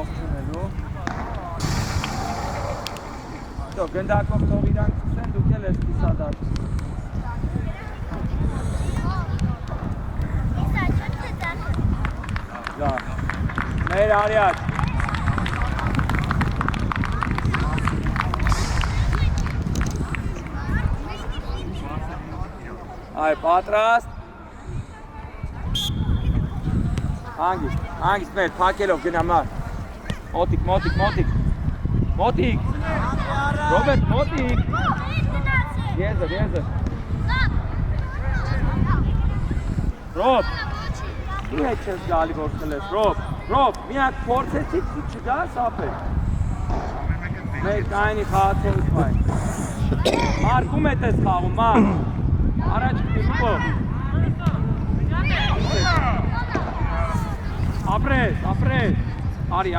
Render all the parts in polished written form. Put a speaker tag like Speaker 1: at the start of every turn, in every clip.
Speaker 1: ողջունելու։ Դո գնդակով թող իրանք ցույցեն, դուք էլ եք կիսադարձ։ Դա։ Մեր արյատ։ Այ պատրաստ։ Հանգիստ մեր փակելով գնա մար։ Մոտիկ։ Ռոբերտ, մոտիկ։ Եզը։ Ռոբ։ Դու հետ չես գալի որ խլես, Ռոբ, մի հատ փորձեցիք դու չգաս ապել։ Մեր կայնի խաղացելուց պայն։ Մարկում է տես խաղում, մար։ Առաջ կտիմով։ Ապրես։ Արի։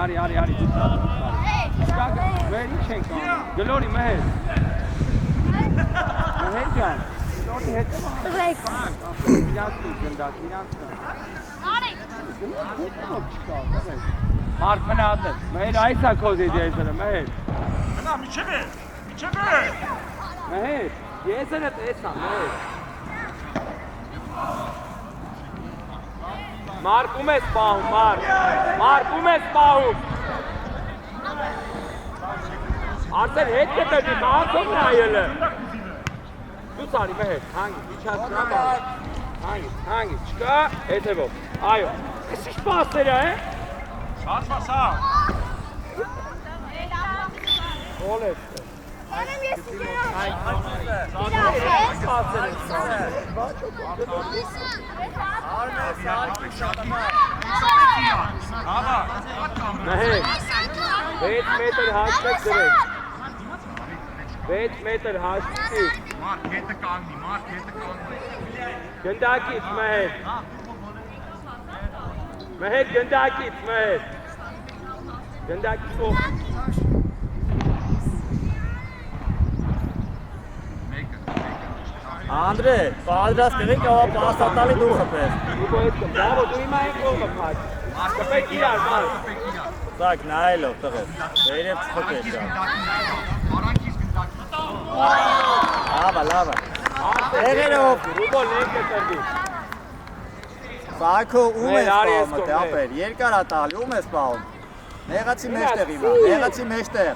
Speaker 1: Մեր ինչ ենք անում։ Գլորի մեհեր։ Մեհեր ջան։ Գլորի հետ եմ անում։ Իրանց գնդակ։ Մարդ մնատես։ Մեհեր այս է քոզի դեզերը, մեհեր։
Speaker 2: Մնա, միչև է։
Speaker 1: Մեհեր, եզերը տեսա, մեհեր։ Մարկում ես պահում, Մարկում ես պահում։ Արդեն հետ կտրդի, խաղացով նայել է։ Դու սարի մեհեր, հանգիստ, իչած հանգիստ, չկա, հետևով, այո, ես ինչ պասեր է,
Speaker 2: Շատ պասա։
Speaker 1: Ոլ ես է։
Speaker 3: Անեմ ես ուգենով։
Speaker 1: Մեհեր, 6 մետր հաշտեք դրեք։ 6 մետր հաշտիկ։
Speaker 2: Մարդ հետը կանգնի։
Speaker 1: Գնդակից մեհեր։ Մեհեր գնդակից մեհեր։ Գնդակից ով։
Speaker 4: Անդրե, պատրաստ եղեք, ավա պասատալի դու խփես։
Speaker 1: Դու հետ կմ, բավո, դու հիմա ենք ողը փաչ։ Կպեք իրար, մարդ։
Speaker 4: Սակ նայելով տղեր, վերև չխփես դա։ Լավա։ Եղերով։
Speaker 1: Ռուբոլ նենք է տրդի։
Speaker 4: Սակո ում ես պահում է, ապեր, երկար ատալի, ում ես պահում։ Նեղացի մեջտեղ հիմա, նեղացի մեջտեղ։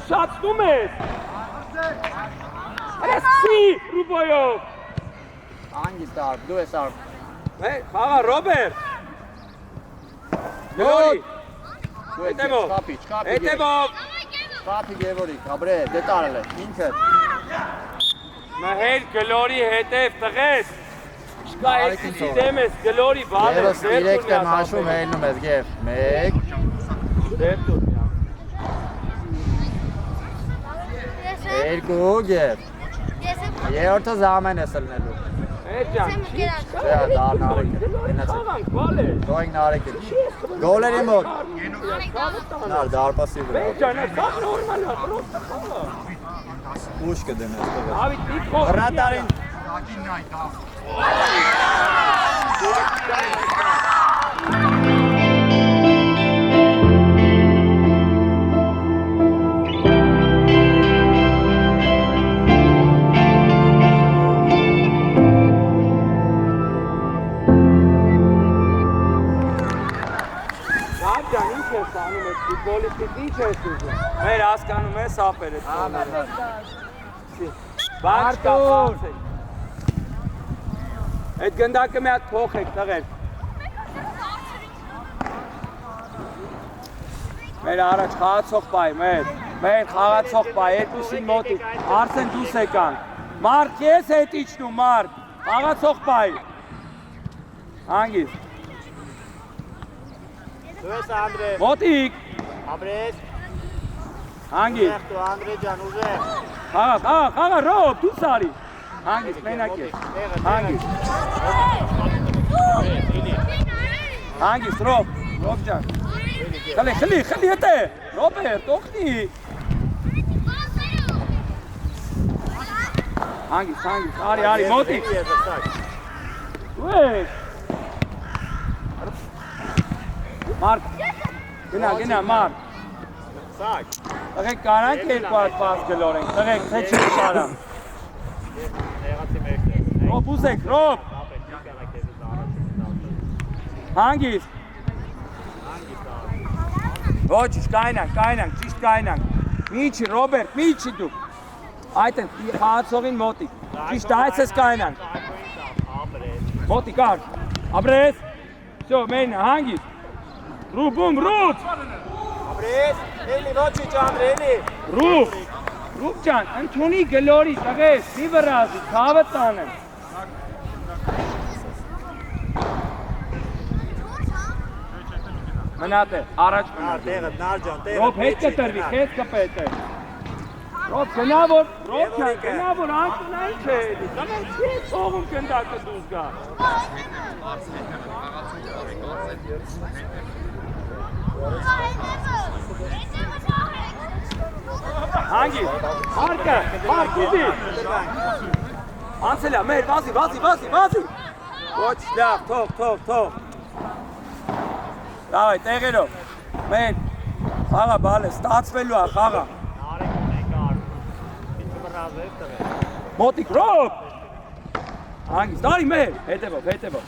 Speaker 1: Ուշացնում ես։ Այսի, Ռուբոյով։
Speaker 4: Անգիստ արդ, դու ես արդ։
Speaker 1: Խաղա, Ռոբերտ։ Գորի։
Speaker 4: Հետևով։
Speaker 1: Հետևով։
Speaker 4: Խապի Գևորիկ, ապրե, դետարել է, ինքդ։
Speaker 1: Մեհեր գլորի հետև տղես։ Չկա այսիսի դեմ ես, գլորի բալ ես,
Speaker 4: Եվս 3 տեմ հաշում հելնում ես, գև, 1,
Speaker 1: դեր տուր միա։
Speaker 4: 2, գև, երորդը զամեն ես լնելու։
Speaker 1: Հետ ճան, չի չկա։
Speaker 4: Դա դար նարեկ է,
Speaker 1: Խաղանք, բալ ես։
Speaker 4: դոյնք նարեկ է, գոլերի մոտ, նար դարպասի վրա,
Speaker 1: Հետ ճան, կաղ նորմալ է, պրոստը խաղա։
Speaker 4: ուշ կդնես տղեր։
Speaker 1: Ավիտ նիքով։
Speaker 4: Հրատարին,
Speaker 1: Ջան, ինչ ես անում ես, ֆուտբոլիստից ինչ ես ուզում։ Մեր հասկանում ես ապեր ես տոները։ Բանչ կա պարցեք։ Այդ գնդակը մի հատ փոխեք, տղեր։ Մեր առաջ խաղացող պայ, մեր խաղացող պայ, երկուսին մոտիկ, Արսեն դուս եկանք։ Մարդ ես հետ իջնում, մարդ, խաղացող պայ։ Հանգիստ։
Speaker 4: դու ես Անդրե,
Speaker 1: Մոտիկ,
Speaker 4: ապրես,
Speaker 1: հանգիստ։
Speaker 4: դու Անդրե ջան, ուժեղ,
Speaker 1: Խաղա, Ռոբ, դու սարի։ Հանգիստ, մենակ ես, հանգիստ, Ռոբ ջան։ Խլի հետ է, Ռոբերտ, օգնի։ Հանգիստ, արի, մոտիկ։ Դու ես։ Մարկ, Գնա, մար։
Speaker 4: Սակ։
Speaker 1: Տղեկ կարանք երկու հատ պաս գլորենք, տղեկ, թե չի կարամ։
Speaker 4: Եղացի մեկներ։
Speaker 1: Ռոբ ուզեք, ռոբ։ Հանգիստ։ Ոչ, կայնանք, ճիշտ կայնանք։ Միչի, Ռոբերտ, միչի դուք։ Այդ են, խաղացողին մոտիկ։ Ճիշտ այս ես կայնանք։ Մոտիկ արդ։ Աբրես։ Всё, մենա, հանգիստ։ Ռուբում, ռուբ։
Speaker 4: Աբրես, էլի ոչի ջան, էլի։
Speaker 1: Ռուբ ջան, ընդունի գլորի, տղես, մի վրազի, քավը տանեմ։ Մնատ է, առաջ մնատ։
Speaker 4: Տեղը, նար ջան, տեղը։
Speaker 1: Ռոբ հետ կտրվի, քեզ կպետ է։ Ռոբ գնա որ անցնային չէ էլի, գնա չի թողում կնդակը դուզ գա։ Հանգի, հարկ ուզի։ Անցելա, մեր, վազի։ Ոչ, լավ, թող։ Դավայ, տեղերով, մեր, խաղա բալ է, ստացվելու է, խաղա։ Մոտիկ, Ռոբ։ Հանգիստ, դարի մեր, հետևով,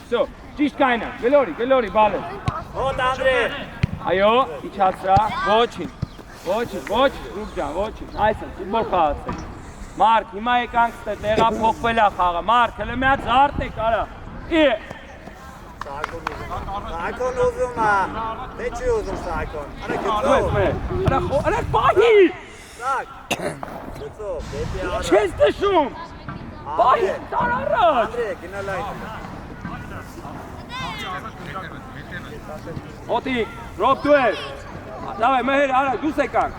Speaker 1: всё, ճիշտ կայնան, գլորի, բալ է։
Speaker 4: Հոտ Անդրե։
Speaker 1: Այո, իջացրա, ոչինչ, Ռուբ ջան, ոչինչ, այս են, ֆուտբոլ խաղացեք։ Մարկ, հիմա եկանք ստե տեղափոխվել է խաղը, Մարկ, հələ մի հատ զարթեք, արա։
Speaker 4: Սակոն ուզում է, թե չի ուզում Սակոն։ Արա գծով։
Speaker 1: Արա պահի։
Speaker 4: Սակ։ Գծով, դեպի արա։
Speaker 1: Չես դշում։ Պահի, տար առաջ։
Speaker 4: Անդրե, գնա լայն։
Speaker 1: Մոտիկ, Ռոբ դու ես։ Դավայ, մհեր, արա, դուս եկանք։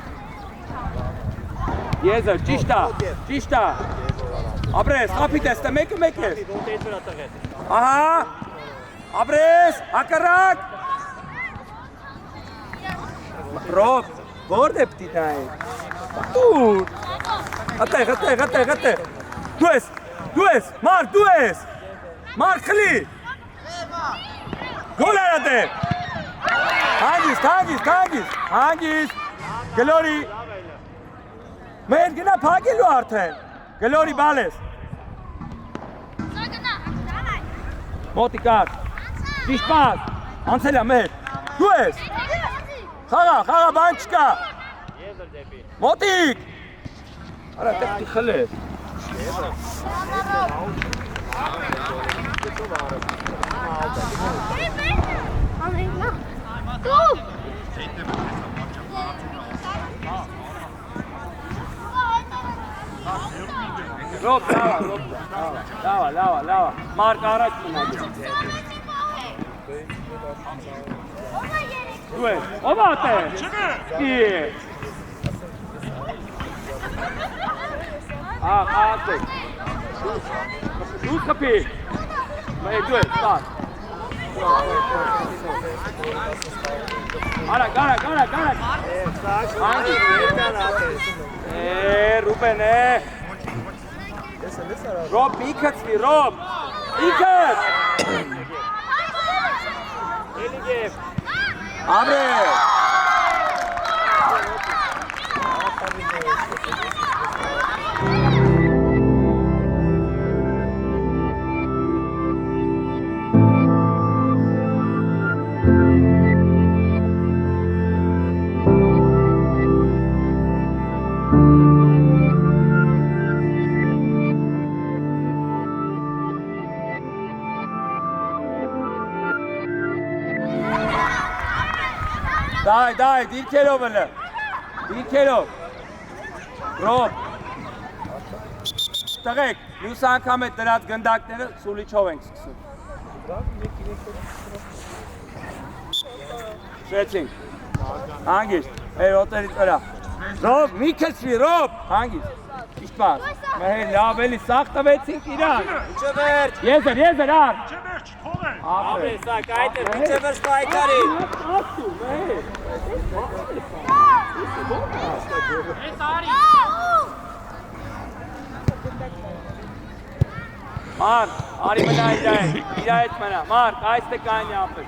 Speaker 1: Եզր, ճիշտ է։ Աբրես, խապի տեստը, մեկը ես։
Speaker 4: Ոտեից վրա տղետ։
Speaker 1: Ահա, Աբրես, հակառակ։ Ռոբ, որդ է պտի նայել։ Ուր։ Ատեղ։ Դու ես, Մարկ, դու ես։ Մարկ խլի։ Գոլ արա դե։ Հանգիստ, գլորի։ Մեր գնա փագելու արդեն։ Գլորի բալես։ Մոտիկ արդ։ Ճիշտ պաս, անցելա մեր, դու ես, խաղա, բան չկա, մոտիկ, արա տեղ խլես, Ռոբ, լավա, Մարկ առաջ մնագի։ Դու ես, ով ատե։ Ատեք։ Դուս կպի։ Դու ես, ստար։ Արագ։ Ռուբեն է։ Ռոբ, իքացվի, Ռոբ, իքաց։ Էլիգև։ Աբրե։ Դայ, դիրքերով էլը, Ռոբ, տղեկ, մյուս անգամ է դրած գնդակները սուլիչով ենք սկսում։ Շեցինք, հանգիստ, ոտերից վրա, Ռոբ, մի քցվի, Ռոբ, հանգիստ, իշտ պաս, մհեր լավ էլի սաղ տվեցինք իրան։
Speaker 4: Միջը վերջ։
Speaker 1: Եզր, առ։
Speaker 2: Չէ վերջ, թող է։
Speaker 4: Աբրե, սակ, այդ է, միջը վերջ պայքարի։
Speaker 1: Մարկ, արի մնա իր հետ մնա, Մարկ, այս թե կայնի ապել։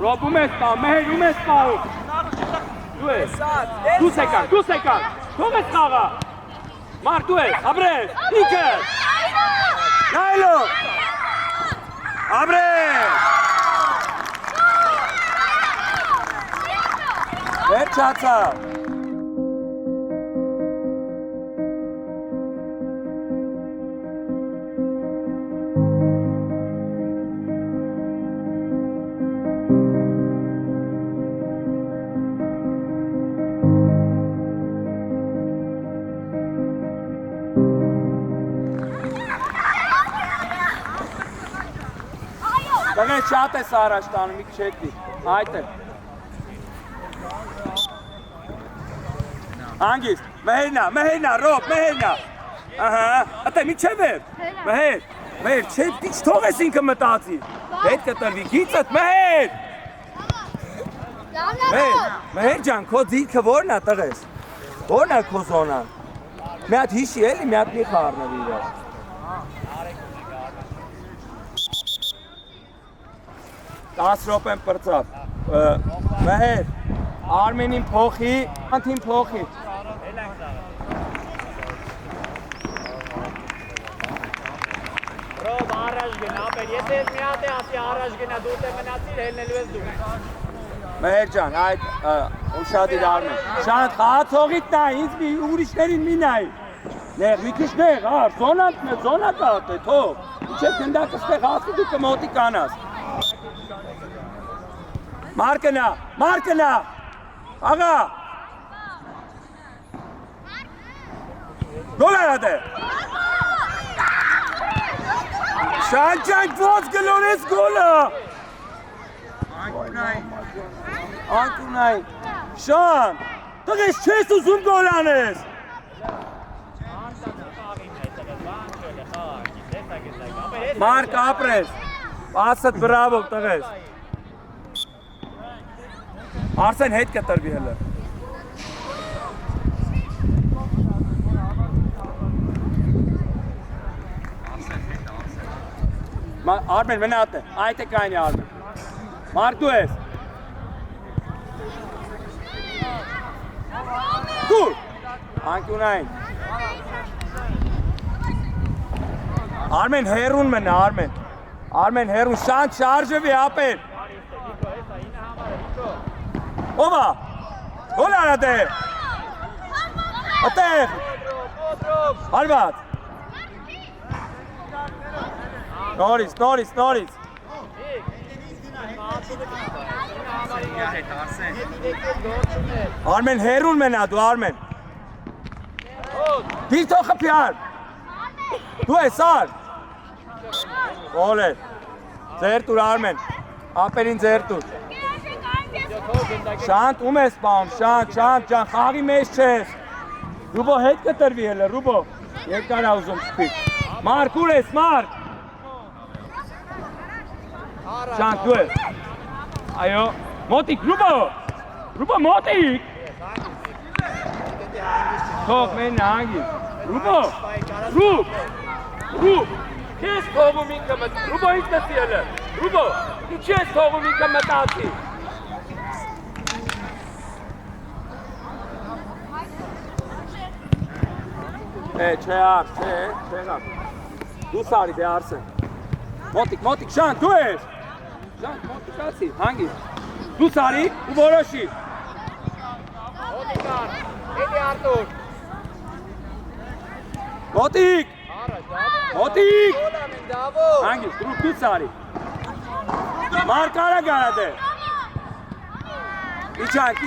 Speaker 1: Ռոբ ում ես պահում, Մեհեր ում ես պահում։ Դու ես, դուս եկար, թող ես խաղա։ Մարդ դու ես, Աբրես, ինքը։ Նայլով, Աբրես։ Վերջացավ։ Տղեն շատ ես առաջ տանում, մի քչեկվի, այդ է։ Անգիստ, Մեհերնա, Ռոբ, Մեհերնա։ Ահա, ատե մի չէ վեր, Մեհեր, չէ, դիչ թող ես ինքը մտացի։ Հետ կտրվի, գիծըտ, Մեհեր։ Մեհեր ջան, քո ձիրքը որն է տղես, որն է քո զոնան։ Մի հատ հիշի էլի, մի հատ մի խառնվի իրար։ Տաս ռոպեն պրծավ, Մեհեր, Արմենին փոխի, անթին փոխի։
Speaker 5: Ռոբ առաջ գնա, ապեր, եթե ես մի հատ է ասի առաջ գնա, դու տե մնացիր, հելնելու ես դու։
Speaker 1: Մեհեր ջան, այդ ուշադիր Արմեն, շանտ խաղացողիտ նայ, ինձ մի ուրիշներին մի նայ։ Նեղ, մի քիչ նեղ, զոնա կատ է, թող, իչև գնդակը ստեղ ասի դու կմոտի կանաս։ Մարկնա, աղա։ Գոլ արատ է։ Շանջանք ոնց գլորես գոլը։ Անկունայ, Շան, տղես չես ուզում գոլ անես։ Մարկ ապրես, ասըտ բրավով տղես։ Արսեն հետ կտրվի հլը։ Արմեն մնատ է, այդ է կայնի Արմեն։ Մարկ դու ես։ Դուր։ Անկունային։ Արմեն հերուն մնա, Արմեն հերուն, շանտ շարժվի ապեր։ Ովա, գոլ արատ է։ Ատեղ։ Հարված։ Նորից։ Արմեն հերուն մենա դու, Արմեն։ Դիր թող խպյար։ Դու ես ար։ Գոլ է։ Ձեր տուր Արմեն, ապերին ձեր տուր։ Շանտ ում ես պահում, շանտ ջան, խաղի մեջ չես։ Ռուբո հետ կտրվի հելը, Ռուբո, երկար ուզում սպիկ։ Մարկ ուր ես, Մարկ։ Շանտ դու ես։ Այո, մոտիկ, Ռուբո մոտիկ։ Թող մեն հանգի։ Ռուբ, քեզ թողում ինքը մտ, Ռուբո ինք նսի հելը, Ռուբո, ինչ ես թողում ինքը մտացի։ Չէ, դու սարի դե Արսեն։ Մոտիկ, Շանտ, դու ես։ Շանտ, մոտիկ ասի, հանգի։ Դու սարի ու որոշի։
Speaker 5: Մոտիկ ար, էդի Արտուր։
Speaker 1: Մոտիկ։
Speaker 5: Գոլա մեն դավո։
Speaker 1: Հանգի, դու սարի։ Մարկ արա գարա դե։ Իչանք,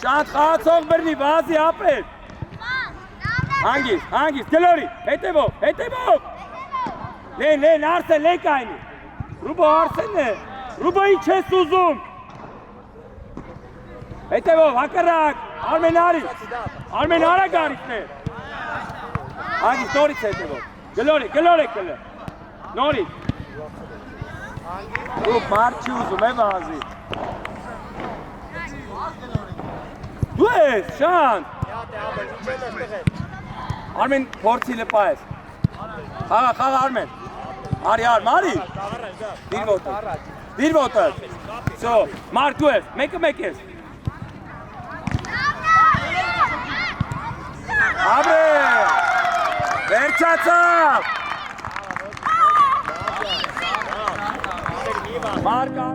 Speaker 1: շանտ խաղացող բրնի, վազի ապեր։ Հանգիստ, գլորի, հետևով։ Լեն, Արսեն, լեն կայնի։ Ռուբո Արսենն է, Ռուբո ինչ ես ուզում։ Հետևով, հակառակ, Արմեն արագ արիքն է։ Հանգիստ, նորից հետևով, գլոր եք կլը, նորից։ Ռուբ մարդ չի ուզում է վազի։ Դու ես, Շանտ։ Արմեն փորձի լպա ես։ Խաղա Արմեն։ Արի, Մարի։ Դիր ոտը։ Սո, Մարկ դու ես, մեկ ես։ Աբրե։ Վերջացավ։ Մարկա։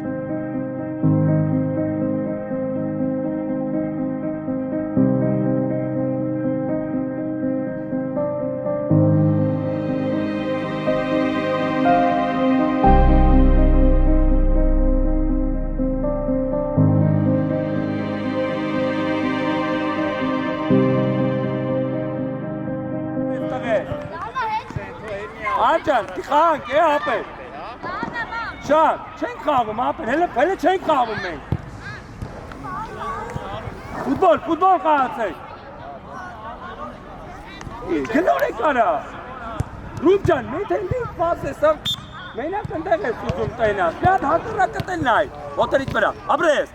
Speaker 1: Աջան, տիխանք, ապեր։ Շան, չենք խաղում, ապեր, հելը չենք խաղում մենք։ Ֆուտբոլ խաղացեք։ Գնոր եք արա։ Ռուբ ջան, մենք հենդիկ պաս ես, մենակ ընդեղ ես ուզում տենաս, մի հատ հակառակը տեննայ, ոտերիտ վրա, ապրես,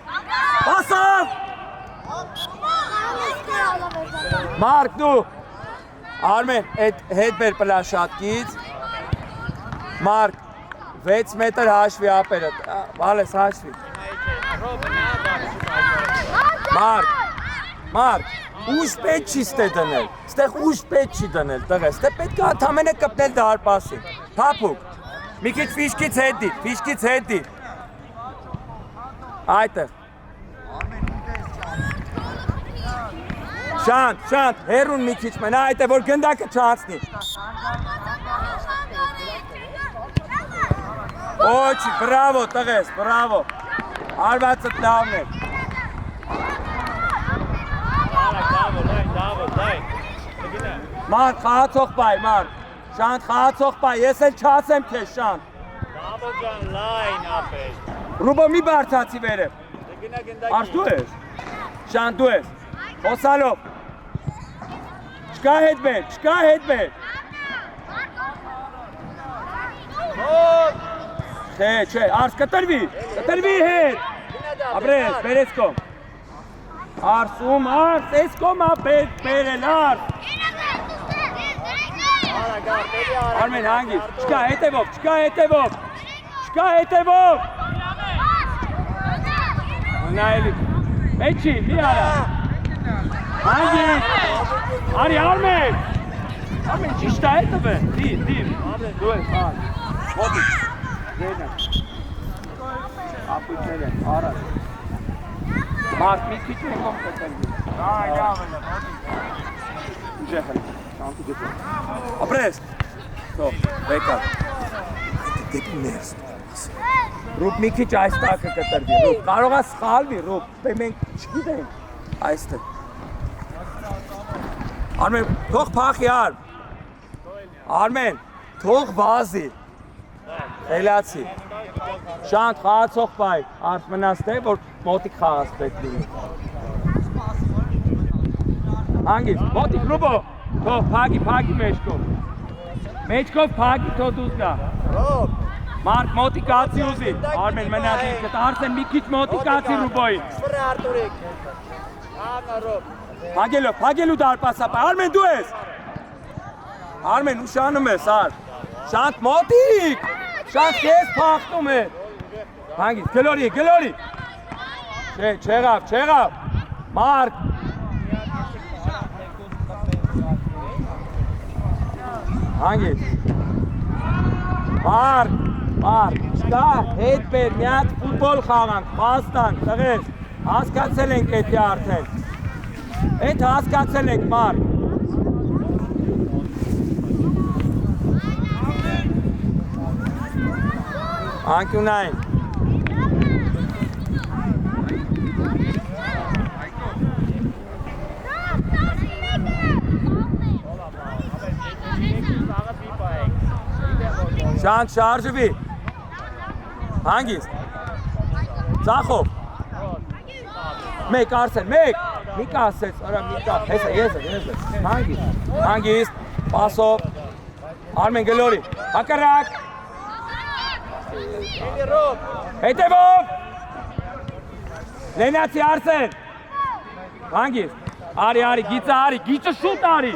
Speaker 1: պասավ։ Մարկ դու, Արմեն, հետ բեր պլաշատկից, Մարկ, 6 մետր հաշվի ապերը, բալես հաշվի։ Մարկ, ուժ պետ չի ստե դնել, ստեղ ուժ պետ չի դնել, տղե, ստե պետք է ատամենը կպնել դարպասին, թապուկ, մի քիչ ֆիշկից հետ դիր, այդեղ։ Շանտ, հերուն մի քիչ մենա, այդ է որ գնդակը չանցնի։ Ոչի, բրավո, տղես, բրավո։ Արվածըտ լավն է։ Մարկ, խաղացող բայ, Մարկ։ Շանտ, խաղացող բայ, ես էլ չասեմ քեզ, Շանտ։
Speaker 5: Դավո ջան, լայն ապեր։
Speaker 1: Ռուբո մի բարձացի վերև։ Արս դու ես։ Շանտ դու ես։ Խոսալով։ Չկա հետ բեր։ Չէ, արս կտրվի հետ։ Ապրես, բերես կոմ։ Արսում, ես կոմ ապետ բերել, արս։ Արմեն հանգիր, չկա հետևով։ Նայելի, մեջի, մի արա։ Հանգիր, արի Արմեն ճիշտ է հետևը, դիր, դու ես, մոտիկ, դերնա, ապույթներ են, արած, մարդ մի քիչ մեկում կտելվի, ուժեղ հլի, շանտի գծը, ապրես, թող, բեկար, դեպի ներս, Ռուպ մի քիչ այս տակը կտրվի, Ռուպ, կարող է սխալվի, Ռուպ, մենք չգիտենք, այստեղ, Արմեն, թող փախի Արմեն, թող վազի, խելացի, շանտ խաղացող բայ, արդ մնաս թե, որ մոտիկ խաղաս պետք լինի։ Հանգիս, մոտիկ Ռուբո, թող փագի մեջքով փագի թող դուզ գա։ Մարկ մոտիկացի ուզի, Արմեն մնաս ինքդ, Արսեն մի քիչ մոտիկացի Ռուբոյին։ Փագելու դարպասապա, Արմեն դու ես։ Արմեն ուշանում ես, Շանտ մոտիկ, Շանտ կեզ պախտում է։ Հանգիս, գլորի, չեղավ, Մարկ։ Հանգիս, Մարկ, չկա, հետ բեր, մի հատ ֆուտբոլ խաղանք, պաստանք, տղես, հասկացել ենք էդի արդեն։ Էդ հասկացել ենք, Մարկ։ Անկյունային։ Շանտ շարժվի։ Հանգիստ։ Ծախով։ Մեկ Արսեն, մի կասեց, մի կա, ես հանգիստ, պասով, Արմեն գլորի, հակարակ, հետևով, լենացի Արսեն, հանգիստ, արի, գիծը շուտ արի,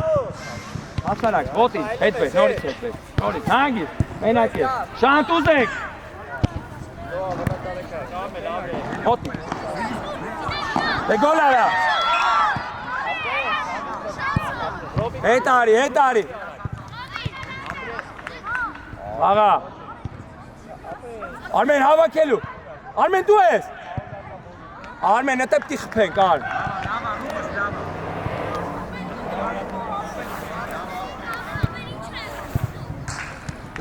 Speaker 1: հասարակ, ոտին, հետվեր, նորից, հանգիստ, Մենակ ես։ Շանտ ուզեք։ Հոտ։ Դե գոլ արա։ Հետ արի։ Աղա։ Արմեն հավաքելու։ Արմեն դու ես։ Արմեն հետը պտի խփենք, ար։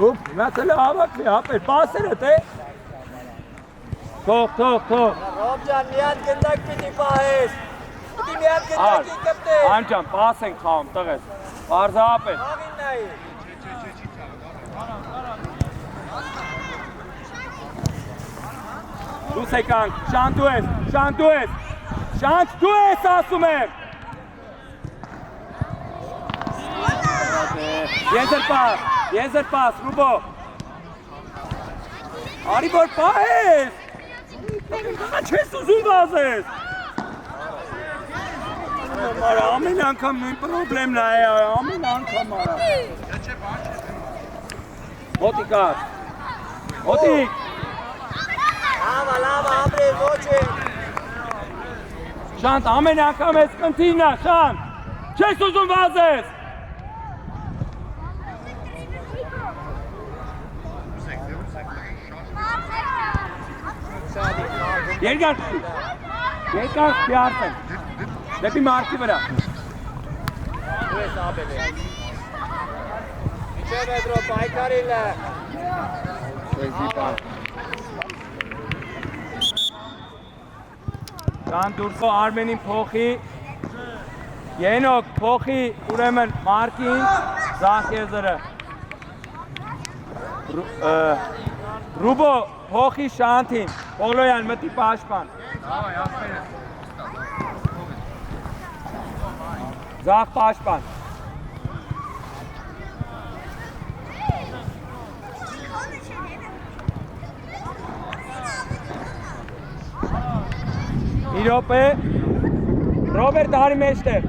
Speaker 1: Ուպ, մյացել է հավաքվի, հապեր, պասերը, թե։ Թող։
Speaker 5: Ռոբ ջան, մի հատ գնդակ պիտի պահես։ Պիտի մի հատ գնդակի կպտես։
Speaker 1: Անջան, պաս ենք խաղում, տղես։ Պարզապեր։
Speaker 5: Աղին նայի։
Speaker 1: Դուս եկանք, շանտ դու ես, ասում եմ։ Եզր պաս, Ռուբո։ Արի որ պահես։ Չես ուզում վազես։ Արա, ամեն անգամ նույն պրոբլեմն է, ամեն անգամ արա։ Մոտիկ ար։ Մոտիկ։
Speaker 5: Լավա, ապրես, ոչ է։
Speaker 1: Շանտ, ամեն անգամ ես կնթինա, Շանտ։ Չես ուզում վազես։ Երկար պիարդեն, դեպի մարդի վրա։
Speaker 5: Դու ես ապել է։ Միջև եդրո, պայքարիլ է։
Speaker 1: Կան դուրսո Արմենին փոխի, Ենոք փոխի ուրեմն Մարկին, Զախ եզրը, Ռուբո փոխի Շանթին, Պոլոյան մտի պաշպան, Զախ պաշպան, Իրոպ է, Ռոբերտ հարի մեջտեր։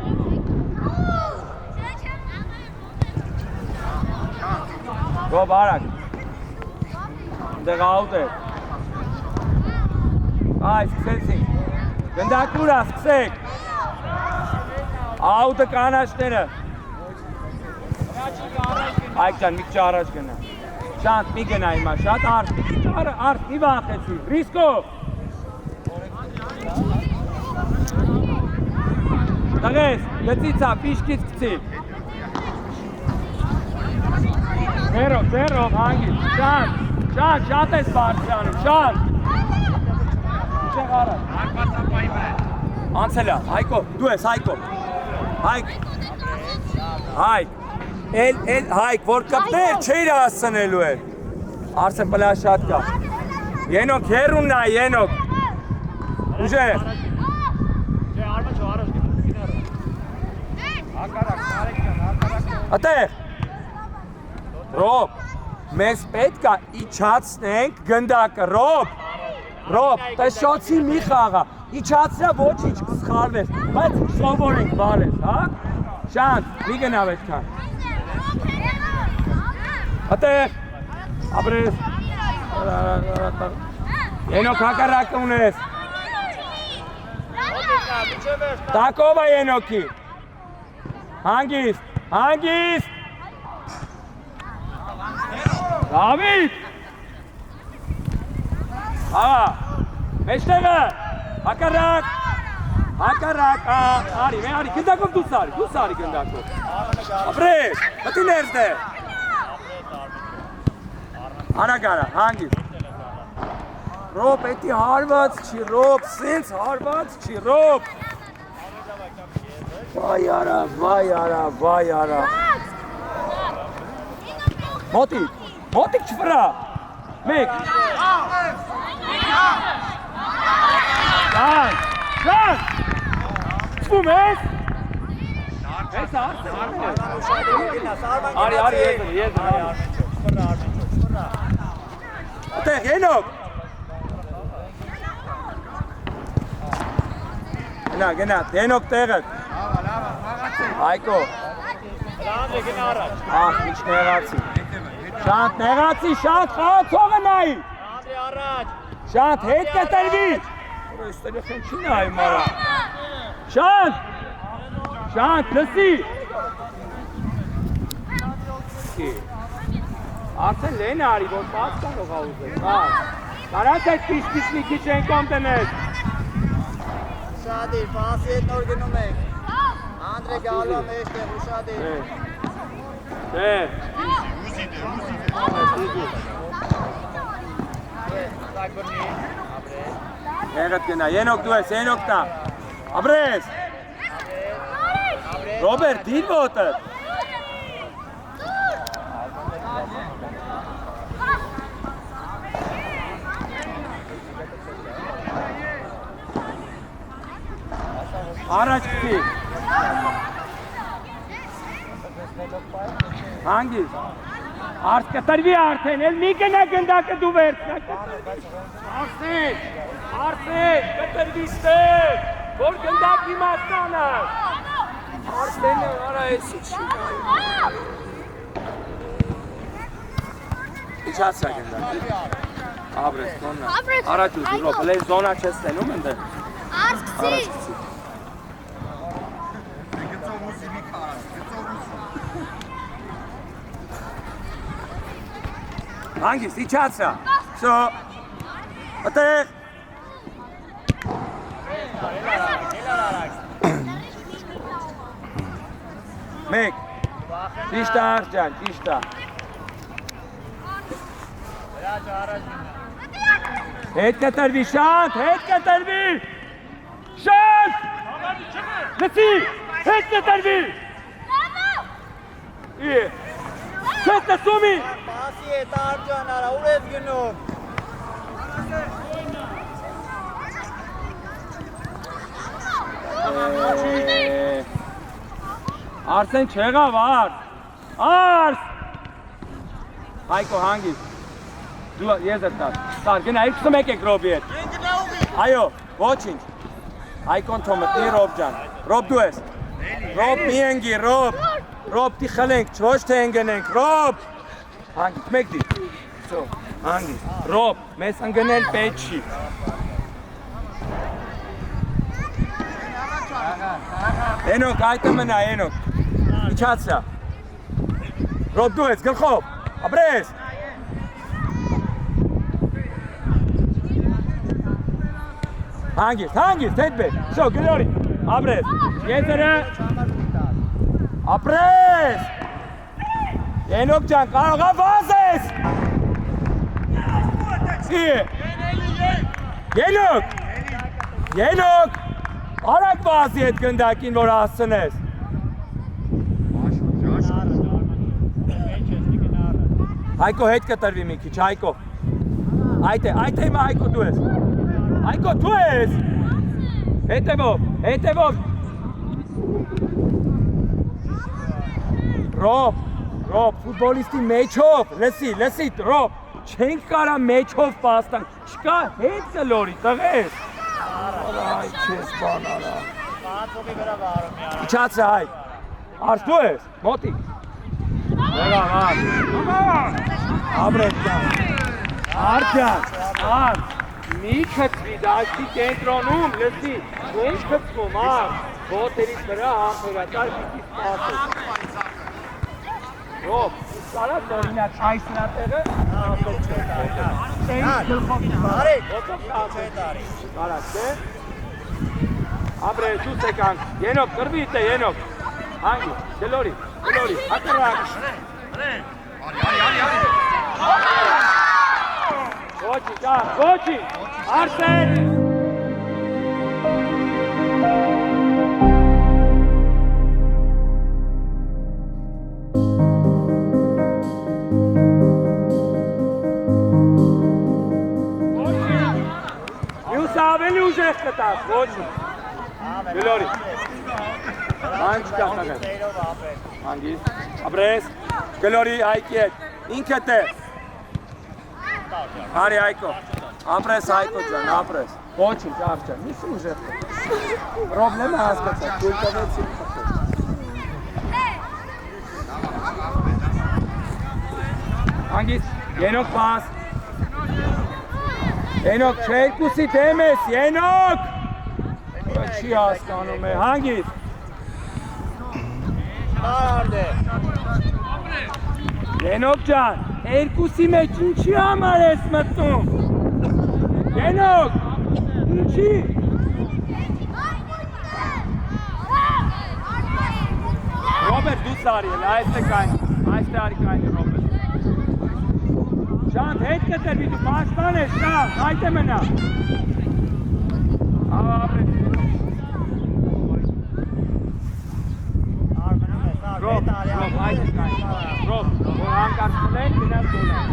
Speaker 1: Ռոբ արակ։ Դեղ աուտ է։ Այ, սկսեցինք։ Գնդակուրա, սկսեք։ Աուտը կանաշները։ Այք ճան, մի քիչ առաջ գնա։ Շանտ, մի գնա հիմա, շատ արդ, մի վախեցի, ռիսկով։ Տղես, լծիցա, պիշկից կցի։ Ձերով, հանգից, շանտ, շատ ես բարձրանում, շանտ։ Իչեղ առած։ Անցելա, Հայկո, դու ես, Հայկո։ Հայկ, Հայկ, որ կպներ չեիր ասցնելու է։ Արսեն պլա շատ կա։ Ենոք, հերունն է, Ենոք։ Ուժե։ Ատեղ, Ռոբ, մեզ պետք է իջացնենք գնդակը, Ռոբ, տեսոցի մի խաղա, իջացրա ոչինչ կսխարվես, բայց սովորենք բարես, հա? Շանտ, մի գնավ էդքան։ Ատեղ, ապրես, Ենոք հակառակը ունես։ Տակով է Ենոքի։ Հանգիստ։ Դավիթ։ Աղա, մեջտեղը, հակառակ, արի, գնդակով դուս արի գնդակով։ Ապրես, հտի ներս դե։ Անագարա, հանգիստ։ Ռոբ, էտի հարված չի, Ռոբ, սենց հարված չի, Ռոբ։ Վայ արա։ Մոտիկ չվրա։ Մեկ։ Շան։ Չվում ես։ Ես արի, եզր։ Ատեղ, Ենոք։ Գնա, Ենոք տեղը։ Հայկո։
Speaker 5: Լանդը գնա առաջ։
Speaker 1: Ինչ նեղացի։ Շատ նեղացի, շատ խաղացողը նայի։
Speaker 5: Անդրե առաջ։
Speaker 1: Շատ հետ կտրվի։ Այստեղ խեն չի նայում արա։ Շատ։ Շատ լսի։ Արդեն լեն արի, որ պաս կարող ա ուզել, պաս։ Կարած այդ պիշ-պիշ մի քիչ են կոմ տնես։
Speaker 5: Ուշադիր, պասի հետ նոր գնում ենք։ Անդրե գալու է մեջտեղ, ուշադիր։
Speaker 1: Դե։
Speaker 5: Так բրնի, ապրես։
Speaker 1: Եղդ գնա, ենոք դու ես, ենոք տա։ Ապրես։ Ռոբերտ, դիր ոտը։ Առաջ գցի։ Հանգիս։ Արդ կտրվի արդեն, էլ մի գնա գնդակը դու վերցնակ։ Արդեն, կտրվի ստեղ, որ գնդակի մասնանը։ Արդեն է, արա էսի չի նայում։ Իչացա գնդակ։ Աբրես, կոննա։ Առաջ ուզի, ռոպ, լեն զոնա չես տենում ընդեղ։
Speaker 3: Արս գցի։
Speaker 1: Հանգիս, իչացա։ Շո։ Ատեղ։ Մեկ։ Ճիշտ է արջան, ճիշտ է։ Հետ կտրվի, շատ, հետ կտրվի։ Շատ։ Լսի, հետ կտրվի։ Շատ լսումի։
Speaker 5: Պասի հետ արջան արա, ուր ես գնում։
Speaker 1: Արսեն չեղավ, Արս։ Հայկո հանգիս։ Դու ես եմ տար, գնա, 21 եք Ռոբի հետ։ Այո, ոչինչ։ Հայկոն թոմտնի Ռոբ ջան, Ռոբ դու ես։ Ռոբ մի ենգի, Ռոբ տի խլենք, ոչ թե ենգնենք, Ռոբ։ Հանգիս, մեկ դի, հանգիս, Ռոբ, մեզ ընգնել պետ չի։ Ենոք, այդը մնա, Ենոք, իչացա։ Ռոբ դու ես, գլխով, ապրես։ Հանգիստ, հետ բեր, շո, գլորի, ապրես, եզերը, ապրես, Ենոք ջան, կարողա վազես, Ենոք, արակ վազի հետ գնդակին, որ հասցնես, Հայկո հետ կտրվի մի քիչ, Հայկո, այդ է հիմա Հայկո դու ես, Հայկո դու ես, հետևով, Ռոբ, ֆուտբոլիստի մեջով, լսի, Ռոբ, չենք կարա մեջով պաստանք, չկա հետ կլորի, տղես, այ չես բան արա,
Speaker 5: Պացողի վրա վարում յարա։
Speaker 1: իչացը հայ, արս դու ես, մոտիկ, եղավ, Աբրես ջան, Արջան, մի քծվի դաշտի կենտրոնում, լսի, ու ինչ քծվում, ոտերից վրա համբերատար պիտի սպասես։ Ռոբ, կարաս օրինակ այս նատեղը,
Speaker 5: Արի,
Speaker 1: կարաս, դե, Աբրես, դուս եկանք, Ենոք, կրվի իտ է, Ենոք, հանգի, գլորի, հակրակ, Ոչի, Արսեն! Մյուսը ավելի ուժեղ կտաս, ոչի, գլորի, ան չկախնագան, հանգիս, ապրես, գլորի Հայկի հետ, ինքդ է, Հարի Հայկո, ապրես Հայկո ջան, ապրես, ոչինչ Արջան, մի ուժեղ կտաս, պրոբլեմը հասկացա, դուր կվեցի Հանգիստ, Ենոք պաս։ Ենոք, չերկուսի դեմ ես, Ենոք։ Չի հասկանում է, հանգիստ։
Speaker 5: Արդե։
Speaker 1: Ենոք ջան, երկուսի մեջ ինչի համար ես մտնում։ Ենոք, ինչի։ Ռոբերտ դու սարի էլ, այստեղ արի կային Ռոբերտ։ Շանտ հետ կտրվի դու պաշտպան ես, շանտ, այդ է մնա։ Ապրես։ Ռոբ, այդ է կային, Ռոբ, որ անկարծնեն, գնաց գոլան։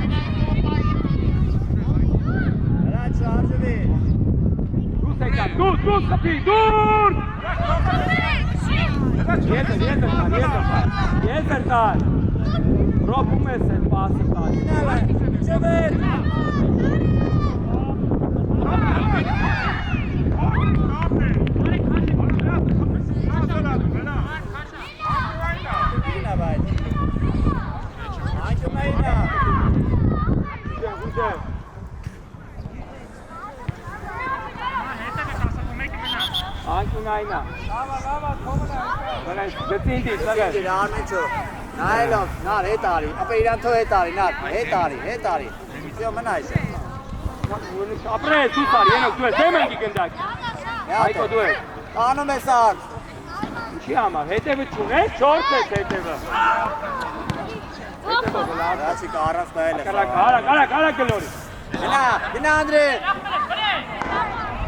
Speaker 5: Հրաչ շարժվի։
Speaker 1: Դուս եկան, դուս խփի, դուր։ Եզր տար, Ռոբ ում ես էլ պասը տար։
Speaker 5: Չվեր։
Speaker 1: Անկին այնա։ Գծինդի, սղեր։
Speaker 5: Արմենչո, նայելով, նար, հետ արի, ապա իրան թո հետ արի, նար, հետ արի, Սյո մնայս է։
Speaker 1: Ապրես, դու սար, ենոք, դու ես, դեմ ենքի գնդակ։ Այկո դու ես։
Speaker 5: Անում ես ար։
Speaker 1: Ինչի համար, հետևը չունես, չորդ ես հետևը։
Speaker 5: Հրաչիկ առանց նայել ես։
Speaker 1: Արա գլորի։
Speaker 5: Գնա Անդրե։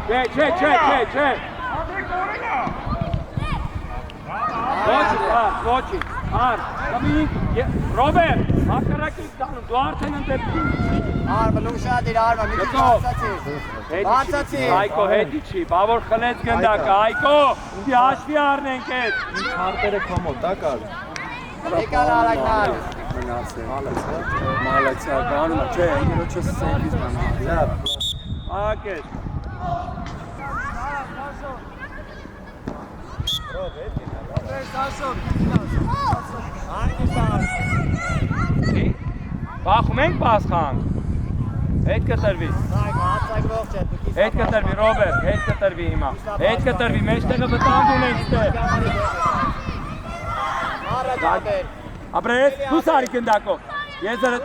Speaker 1: Չէ։ Ոչի, ար, կամինք, Ռոբերտ, հակարակից դանում, դու արդեն ընդեպքում։
Speaker 5: Արմը լուշադիր, արմը, մի բացացի։
Speaker 1: Այկո, հետի չի, բավոր խլեց գնդակը, Այկո, դի հաշվի արնենք էտ։
Speaker 4: Ինչ հարտերը կոմոտ, դա կար։
Speaker 5: Եկալ արակնալ։
Speaker 4: Մալացա, գանում է, չէ, ընգերոչը սենվիզ մանա։
Speaker 1: Ակետ։ Բախում ենք պասխանք, հետ կտրվի, հետ կտրվի Ռոբերտ, հետ կտրվի հիմա, հետ կտրվի, մեջտեղը վտանդ ունենք ստեղ։ Ապրես, դու սարի կնդակով, եզրդ։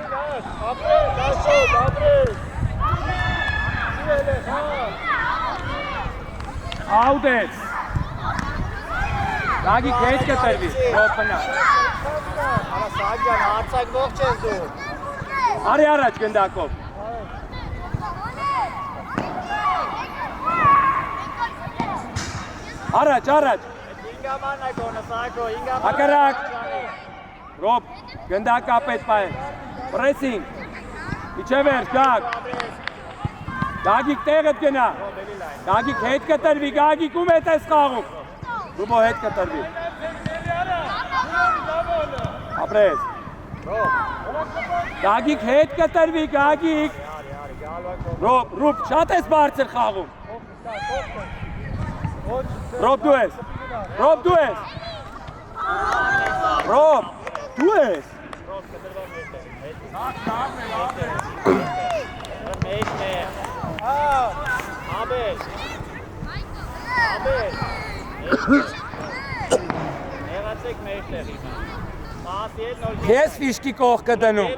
Speaker 1: Աուդեց։ Գագիկ հետ կտրվի, ռոպնա։
Speaker 5: Արա Սաջան, արցակ ողջ ես դու։
Speaker 1: Արի առաջ գնդակով։ Առաջ։
Speaker 5: Ինգաման է կոնը, Սայկո, ինգաման։
Speaker 1: Հակարակ։ Ռոբ, գնդակա պետ պայեն։ Պրեսինգ։ Իչե վերջ, գագ։ Գագիկ տեղդ գնա։ Գագիկ հետ կտրվի, Գագիկ ում հետ ես խաղում։ Ռուբո հետ կտրվի։ Ապրես։ Գագիկ հետ կտրվի, Գագիկ։ Ռոբ, շատ ես բարձր խաղում։ Ռոբ դու ես։ Ռոբ դու ես։ Քեզ ֆիշկի կողքը դնում։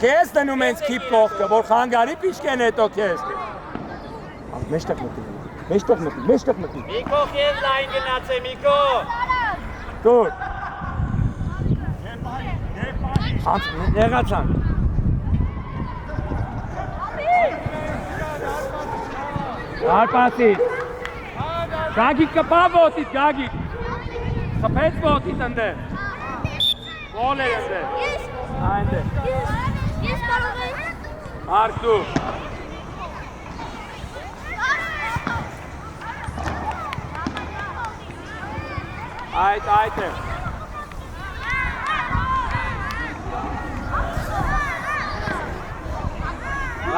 Speaker 1: Քեզ դնում ենք քիփ կողքը, որ խանգարի ֆիշկեն հետո քեզ։ Մեջտեղ մտնի։
Speaker 5: Միկո քեզ լայն գնացե, Միկո։
Speaker 1: Դուր։ Եղացան։ Արպասից։ Գագիկ կպա ոտից, Գագիկ։ Խփեց ոտից ընդեր։ Գոլ էր ընդեր։ Այնտեղ։
Speaker 3: Ես կարող եմ։
Speaker 1: Արկ դու։ Այդ է։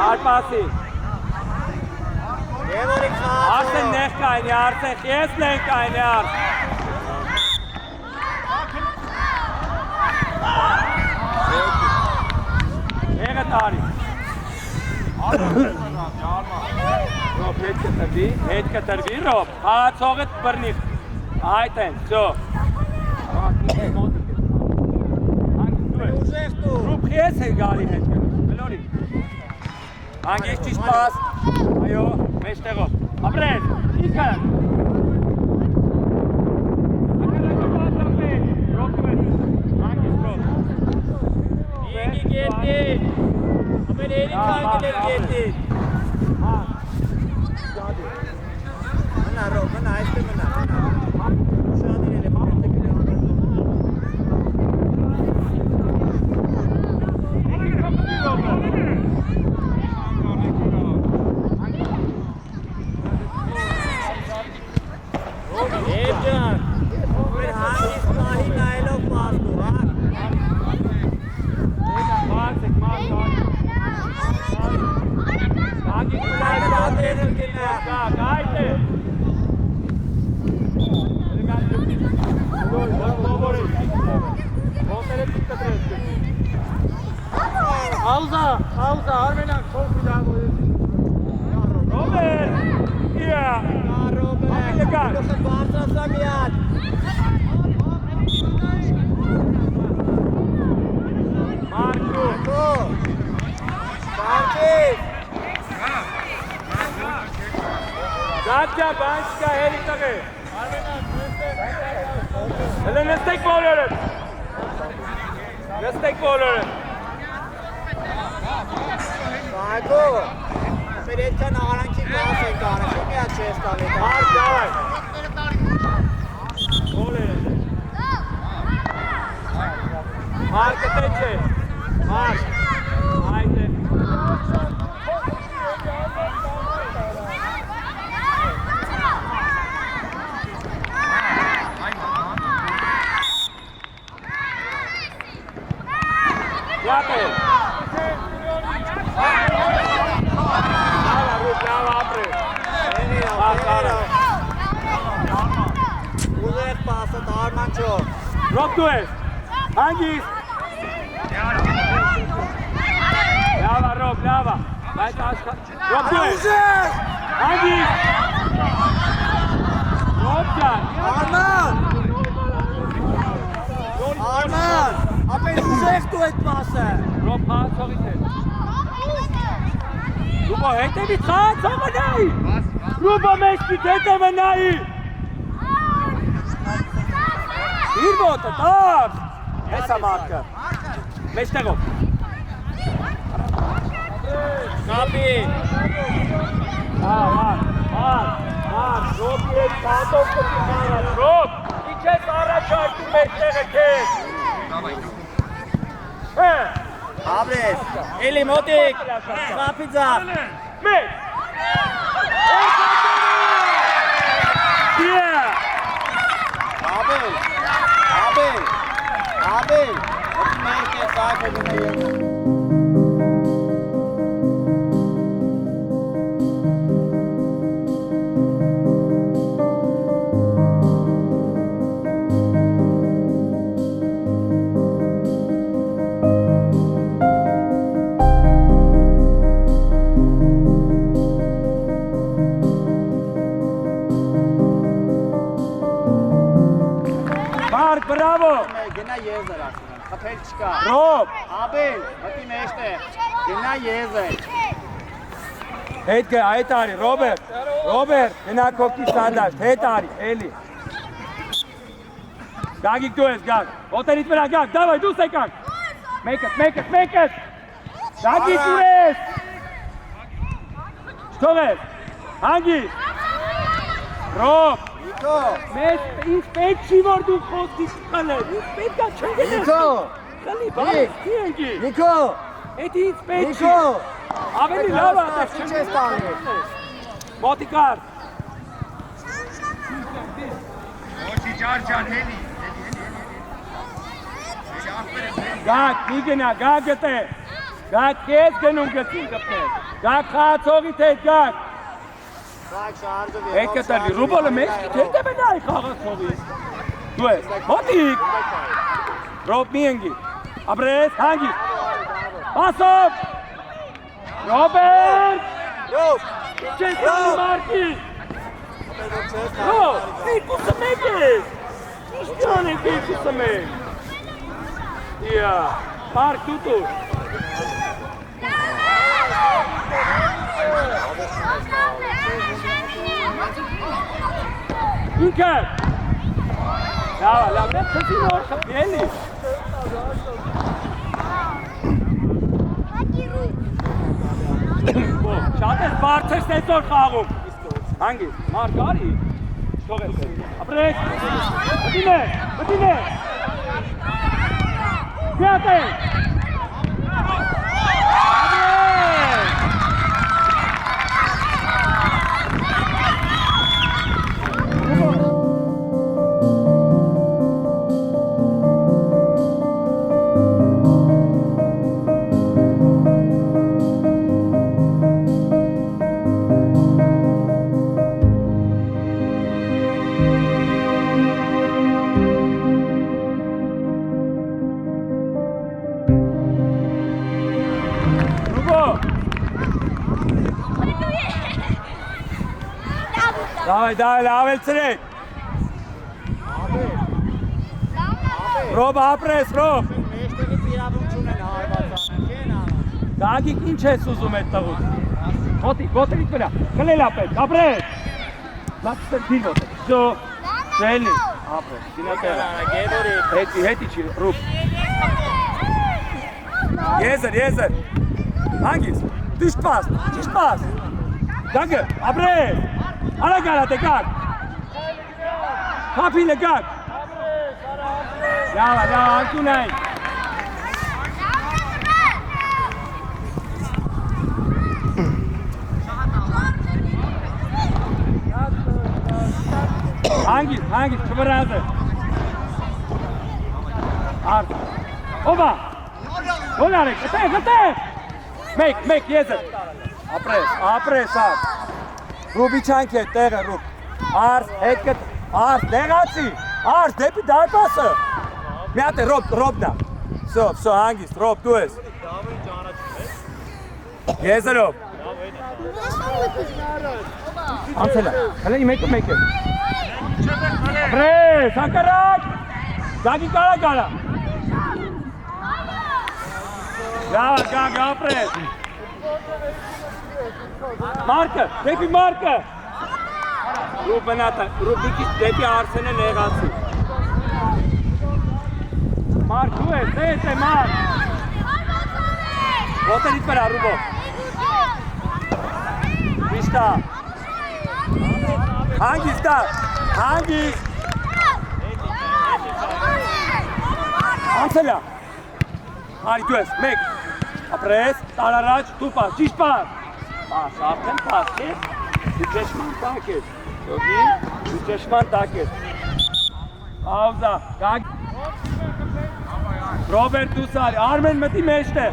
Speaker 1: Արպասի։ Արդեն նեղ կայնի, արդեն ես նեղ կայնի արդ։ Եղը տարի։ Ռոբ, հետ կտրվի, Ռոբ, հացողդ բրնիվ, այդ են, վсё։ Ռուբխի ես է գալի հետ գնում, բլորի։ Հանգիշ ճիշտ պաս, այո, մեջ տեղով, ապրես, ինչ կարակ։ Ռոբ դու ես, հանգիշ Ռոբ։ Իգի գետի, ապեր էրի կանգնել գետի։
Speaker 5: Մնա Ռոբ, մնա, այստեղ մնա, շատ իրել է մնա տկրի
Speaker 1: Pauza, Armenak, çok güzel oyun. Robert! Yeah!
Speaker 5: Robert, Barça miad.
Speaker 1: Marco!
Speaker 5: Sanchez!
Speaker 1: Zaten Banşka helik takı. Hele destek mi oluyorum? Destek mi oluyorum?
Speaker 5: Marco! Peretta naranchi casa in gara, che mi ha cesta le
Speaker 1: Mark, давай! Oluyorum. Mark ateşe. Mark. Haydi. Yapın. Lava apre.
Speaker 5: Uzak passa Darman çok.
Speaker 1: Rob tu es. Hangis? Lava Rob, lava. Rob tu es. Hangis? Robcan.
Speaker 5: Arman! Aper uzak tu et passa.
Speaker 1: Rob ha sorite. Rubo hete mi khat samanai. Rubo meski hete manai. Bir bota tar. Esa marca. Mestego. Kapi. Var. Rob bir saatok kupara. Rob. İçe sara çarptı mestege kes. He.
Speaker 5: Abres! Eli Motik! Pizza!
Speaker 1: Me! Yeah!
Speaker 5: Abel! Wat merk je zaken doen?
Speaker 1: Mark, bravo!
Speaker 5: Gena Yezer aslında. Kapel çıkar.
Speaker 1: Rob!
Speaker 5: Abel! Bakayım işte. Gena Yezer.
Speaker 1: Heitke, Aitari, Robert, ena kokki standard, Heitari, Eli. Gagik tu es, Gag. Oten itmena, Gag, давай, du sekak. Make it. Gagik tu es. Stores, Hangi. Rob.
Speaker 5: Niko!
Speaker 1: Mes, inspekci vordu kosti skale. Inspekka çengene.
Speaker 5: Niko!
Speaker 1: Kali, bak, kiyengi.
Speaker 5: Niko!
Speaker 1: Eti inspekci.
Speaker 5: Niko!
Speaker 1: Aveni lava,
Speaker 5: Sıçı stali.
Speaker 1: Motikar.
Speaker 2: Oči Đarđan, Heli.
Speaker 1: Gag, Igena, Gagete. Gag, kes genug gezielt. Gag, hat Sorität, Gag.
Speaker 5: Bak şarjı ver.
Speaker 1: Heitke, Rubole, Meski, Tete, Benai, Kara, Sorit. Du es, Motik. Rob, Miengi. Abres, Hangi. Pass auf! Ռոբերտ։
Speaker 5: Ռոբ։
Speaker 1: Չես տալի Մարկի։ Ռոբ, երկուսը մեկ ես։ Ինչ անենք երկուսը մեկ։ Իա, Մարկ դու։ Ինքը։ Լավ, դե քսի նոր խփի էլի։ Շատ ես բարձր սենսոր խաղում։ Հանգիստ, Մարկ արի։ Թողես է։ Ապրեք։ Բդինե։ Պյատ է։ Давай, ավելցրեք։ Ռոբ ապրես, Ռոբ։
Speaker 4: Մեջտեղից իրավունք չունեն հարվածանը, չեն անում։
Speaker 1: Գագիկ ինչ ես ուզում այդ տղուց։ Ոտերից վրա, կլելա պետք, ապրես։ Մաքսել դին ոտեր, շո, շելի, ապրես, դինատերը։ Հետի չի, Ռոբ։ Եզր, հանգիս, ճիշտ պաս։ Գագը, ապրես։ Արա գարատ եկակ։ Խապին եկակ։ Լավ, անկունային։ Հանգիստ, չվրազ է։ Արդ։ Ովա։ Ոն արեք, գտեղ։ Մեկ, եզր։ Ապրես, արդ։ Ռուբի չանք է տեղը, Ռուբ։ Արս, հետքդ, արս, դեղացի, արս, դեպի դարպասը։ Մի հատ է, Ռոբնա։ Սո, հանգիստ, Ռոբ, դու ես։ Եզերով։ Անցելա, հլե մեկը։ Ապրես, հանկարակ։ Գագի կարա։ Գագ, ապրես։ Մարկը, դեպի Մարկը։ Ռուբիկի դեպի Արսենը նեղացի։ Մարկ, դու ես, դես է Մարկ։ Ոտերից վրա, Ռուբո։ Իշտա։ Հանգիստ։ Անցելա։ Արի, դու ես, մեկ։ Ապրես, տարարաջ, դու պաս, ճիշտ պաս։ Պաս, արդեն պաս կես, դու ճեշման տակ ես, դու ճեշման տակ ես, ավզա, կակ, Ռոբերտ դու սարի, Արմեն մտի մեջտեղ,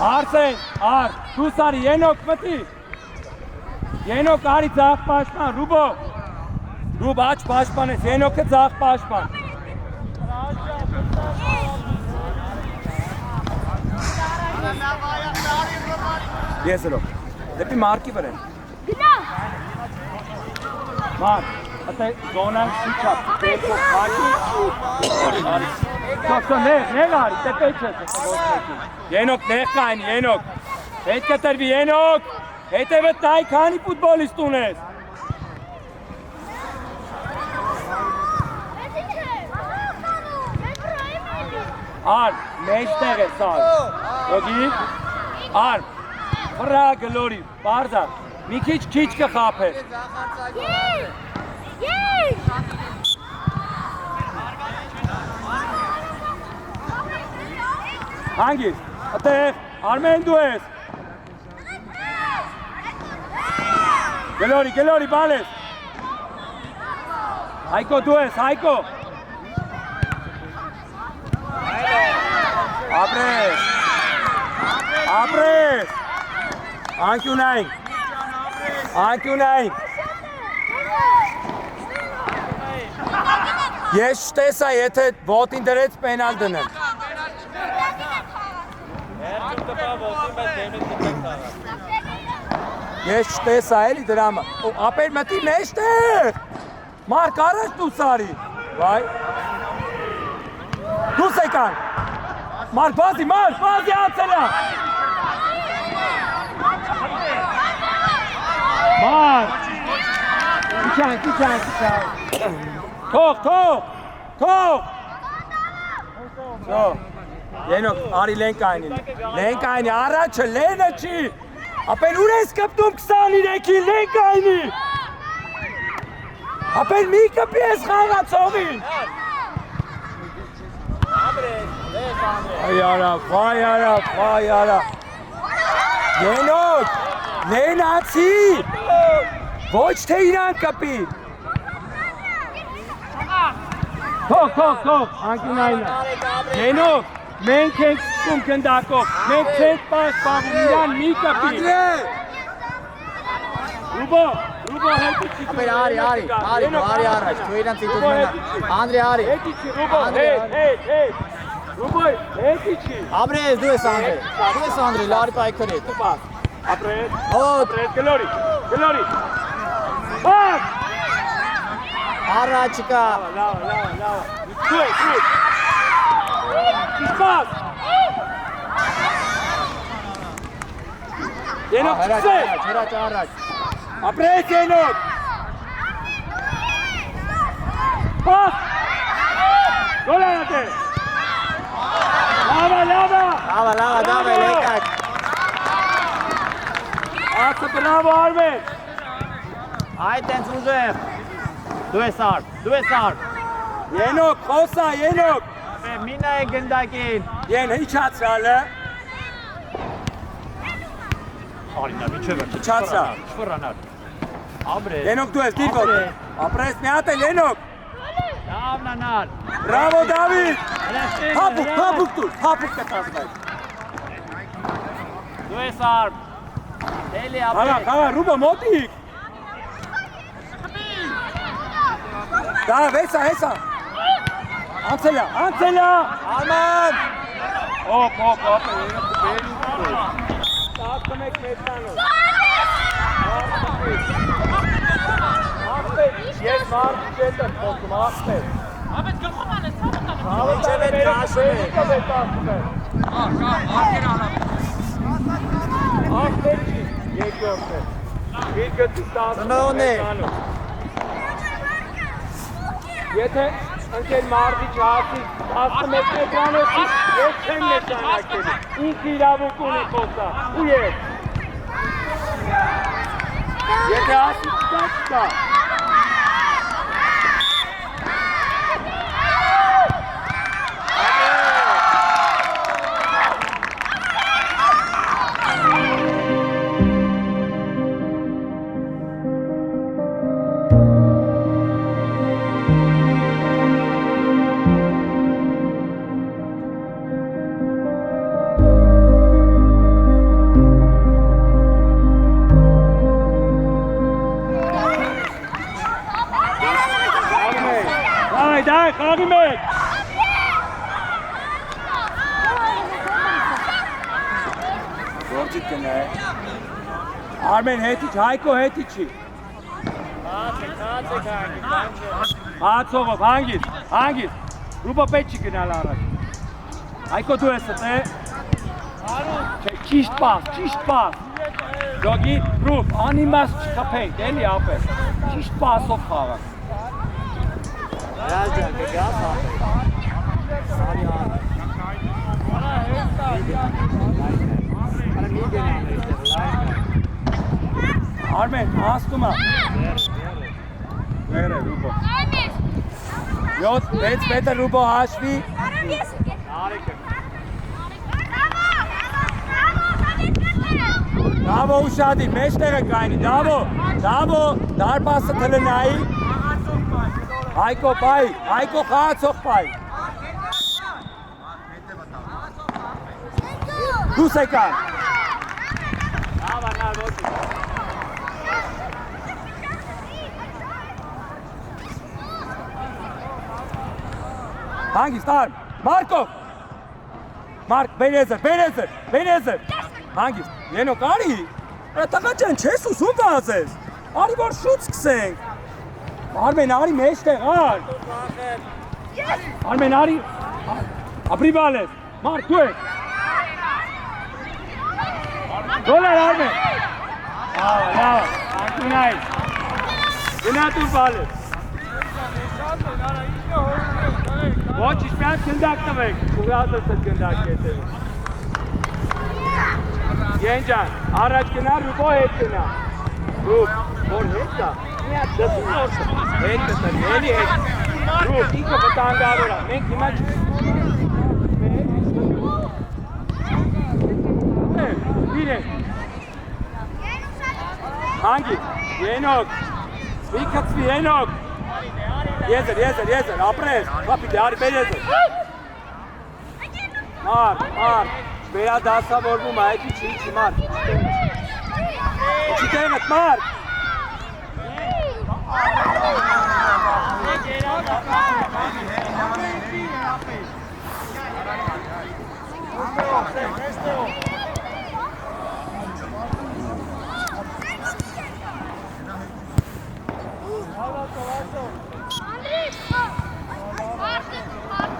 Speaker 1: Արսեն, դու սարի, ենոք մտի, ենոք արի ձախ պաշպան, Ռուբ աչ պաշպան ես, ենոքը ձախ պաշպան, Եզերով, դեպի Մարկի վրեն։
Speaker 3: Գնա։
Speaker 1: Մարկ, ատե զոնան շիչապ, դեպով հակի Սո, նեղ արի, տեպեչ ես։ Ենոք, նեղ կային, ենոք։ Հետ կտրվի, ենոք։ Հետևդ նայ, քանի պուտբոլիստ ունես։ Արմ, մեջտեղ է սար։ Ոգի, արմ, վրա գլորի, պարզար, մի քիչ կխապեր։
Speaker 3: Ես։
Speaker 1: Հանգիստ, ատեղ, Արմեն դու ես։ Գլորի, բալես։ Հայկո դու ես, Հայկո։ Ապրես, անկյունային, Ես տեսա, եթե ոտին դրեց պենալ դնեմ։ Ես տեսա էլի դրամը։ Ապեր մտի մեջտեղ։ Մարկ առաջ դուս արի։ Վայ։ Դուս եկան։ Մարկ բազի ացելա։ Մարկ։ Իչան։ Թող։ Ենոք, արի լենկայնի, առաջը, լենը չի, ապեն ուր ես կպտում 23-ի, լենկայնի, ապեն մի կպի ես խաղացողին, վայ արա, Ենոք, լենացի, ոչ թե իրան կպի, Թող, անկյունայինը, Ենոք, մենք ենք ստում գնդակով, մենք չենք պաշտպանում, իրան մի կպի։ Ռուբո հետի չի։
Speaker 5: Ապեր արի առաջ, դու իրան ծիտուր մենա։ Անդրե արի։
Speaker 1: Հետի չի, Ռուբո, հետ։ Ռուբո, հետի չի։
Speaker 5: Ապրես, դու ես Անդրե, լարի պայքրի։
Speaker 1: Ապրես,
Speaker 5: Հոտ,
Speaker 1: գլորի։ Բաց։
Speaker 5: առաջ կա։
Speaker 1: Լավ։ Դու։ Իսպաս։ Ենոք չսես։
Speaker 5: Առաջ։
Speaker 1: Ապրես Ենոք։ Պաս։ Գոլանատ է։ Լավա։
Speaker 5: Լավա, լեկակ։
Speaker 1: Ացը բրավո Արմեն։
Speaker 5: Այդ տենց ուժեղ։ Դու ես արդ։
Speaker 1: Ենոք, խոսա, Ենոք։
Speaker 5: Մինա է գնդակին։
Speaker 1: Են հիչացրալը։
Speaker 5: Արինա, միջև է։
Speaker 1: Իչացրա։
Speaker 5: Չվրանար։ Ապրես։
Speaker 1: Ենոք դու ես դիրգոտ։ Ապրես մի հատ էլ Ենոք։
Speaker 5: Լավնանալ։
Speaker 1: Բրավո Դավիթ։ Հապուկ կտասվայ։
Speaker 5: Դու ես արդ։ Էլի ապրես։
Speaker 1: Խաղա, Ռուբո մոտիկ։ Դա, հեսա։ Անցելա։
Speaker 5: Արման։
Speaker 1: Օպ, Տակը մեկ մեծանոց։ Աղպետ, ես մարդի չետեմ խոսում, աղպետ։
Speaker 3: Աբետ գլխում անես,
Speaker 5: Ինչև է տաշում է։
Speaker 1: Աղպետ չի, երկորդ է։ Իրգտի
Speaker 5: Ծնողն է։
Speaker 1: Եթե ընկեր մարդի չհասի 11 մետրանոցի, ես չեմ նշանակելի, ինք իրավուկ ունի խոսա, ու ես։ Եթե հասի չկա։ Դայ, խաղի մեկ։ Գործիտ կնա է։ Արմեն հետի չի, Հայկո հետի չի։ Հացողով, հանգից։ Ռուբո պետ չի գնալ առաջ։ Հայկո դու ես է։ Ճիշտ պաս։ Գոգի, Ռուբ, անիմաս չխպենք, էլի ապեր։ Ճիշտ պասով խաղակ։
Speaker 5: Ռաջան, կգաս ապեր։ Սարի արդ։
Speaker 1: Արմեն, հասկումա։ Վեր է, Ռուբո։ 6 մետր Ռուբո հաշվի։ Դավո ուշադի, մեջտեղը կայնի, Դավո, դարպասը թլնայի։ Հայկո պայ, Հայկո խաղացող պայ։ Դուս եկան։ Հանգիստ արմ, Մարկով։ Մարկ, բերեզր։ Հանգիստ, Ենոք, արի։ Տղա ջան, չես ուզում վազես։ Արի որ շուտ սկսենք։ Արմեն, արի մեջտեղ, ար։ Արմեն, արի։ Ապրի բալես։ Մարկ, դու եք։ Դոլար, Արմեն։ Լավ, անկունայից։ Գնա դու բալես։ Ոչ, իսպյան գնդակ տվեք, ուղղազս էտ գնդակ եթև։ Ենջան, առաջ գնա, Ռուբո հետ գնա։ Ռուբ, որ հետ դա, միատ դպին որսը, հետ կտր, էլի հետ։ Ռուբ, ինքը վտանգավոր է, մենք հիմա Իրեն։ Հանգի, Ենոք, մի կծվի, Ենոք։ Եզր, ապրես, պապիտե, արի բերեզր։ Մարկ, վերադասավորվում է, այդի չի, Մարկ։ Չի տեղդ, Մարկ։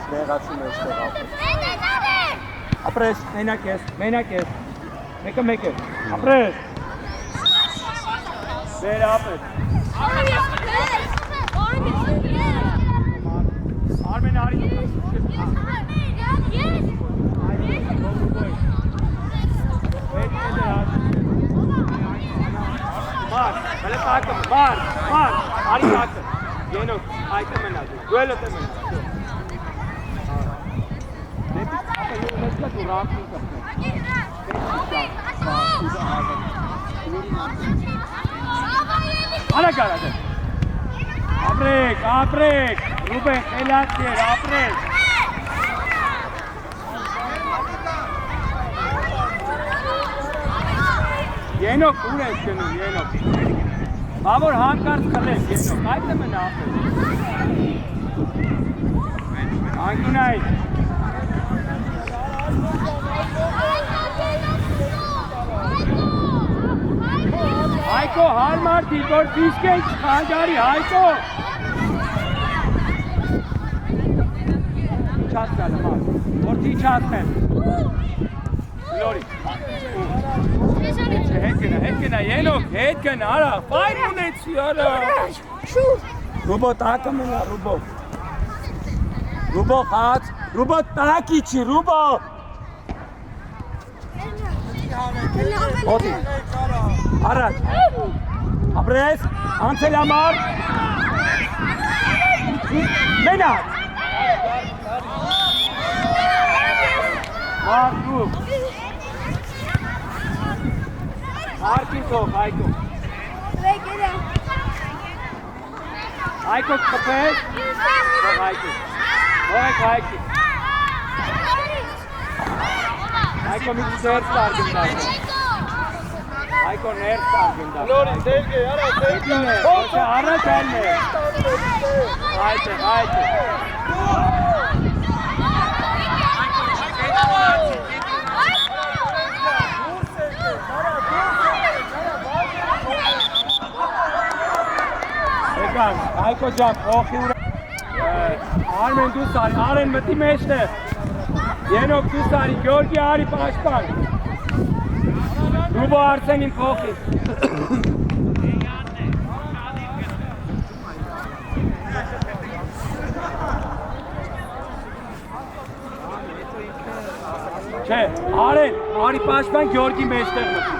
Speaker 1: Նեղացում ես տեղ ապրես, մենակ ես, մեկը, ապրես, վեր ապրես, Արմեն արի, Մարկ, հələ տակım, Մարկ, արի տակım, Ենոք, այդը մնաց, գույլը տը մնաց, Արագ, ապրեք, Ռուբեն, խելած էր, ապրեք։ Ենոք, ուր ես գնում, Ենոք։ Բավոր հանկարծ խլես, Ենոք, այդ է մնա ապրեք։ Անկունայ։ Հայկո, հարմարդի, որ վիշկեն չխանջարի, Հայկո։ Չասկալը, Մարկ, որտի չասկեն։ Լորի։ Հետ գնա, Ենոք, հետ գնա, արա, վայր ունեցի, արա։ Ռուբո տակը մնա, Ռուբո։ Ռուբո խաց, Ռուբո տակի չի, Ռուբո։ Ոտի, առաջ, ապրես, անցել ամար, մենակ, Մարկու, Մարկի թող, Հայկո, Հայկո կպես, Հայկո, Հայկո, Հայկո մի ծերս տարգնդակ է, Հայկո ներս տարգնդակ է, Լորի, դերգե, արա, դերգե, առաջ այլն է, այդը, Հայկո ջան, փոխի ուրա, Արմեն դու սարի, Արեն մտի մեջն է, Ենոք դու սարի, Գյորգի արի պաշպան, Ռուբո Արսենին փոխի, չէ, Արեն, արի պաշպան, Գյորգի մեջտեղ մտի,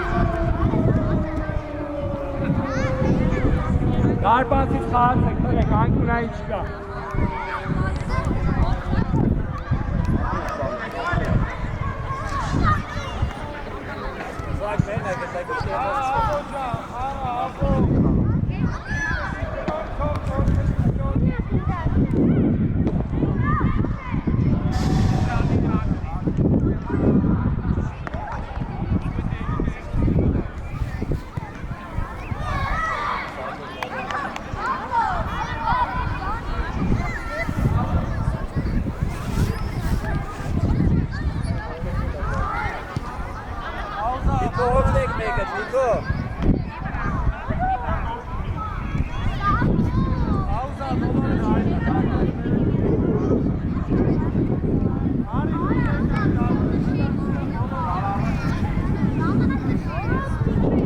Speaker 1: Դարպասից խաղաց եք, տվեք, անկունային չկա։
Speaker 5: մեկը դիքո։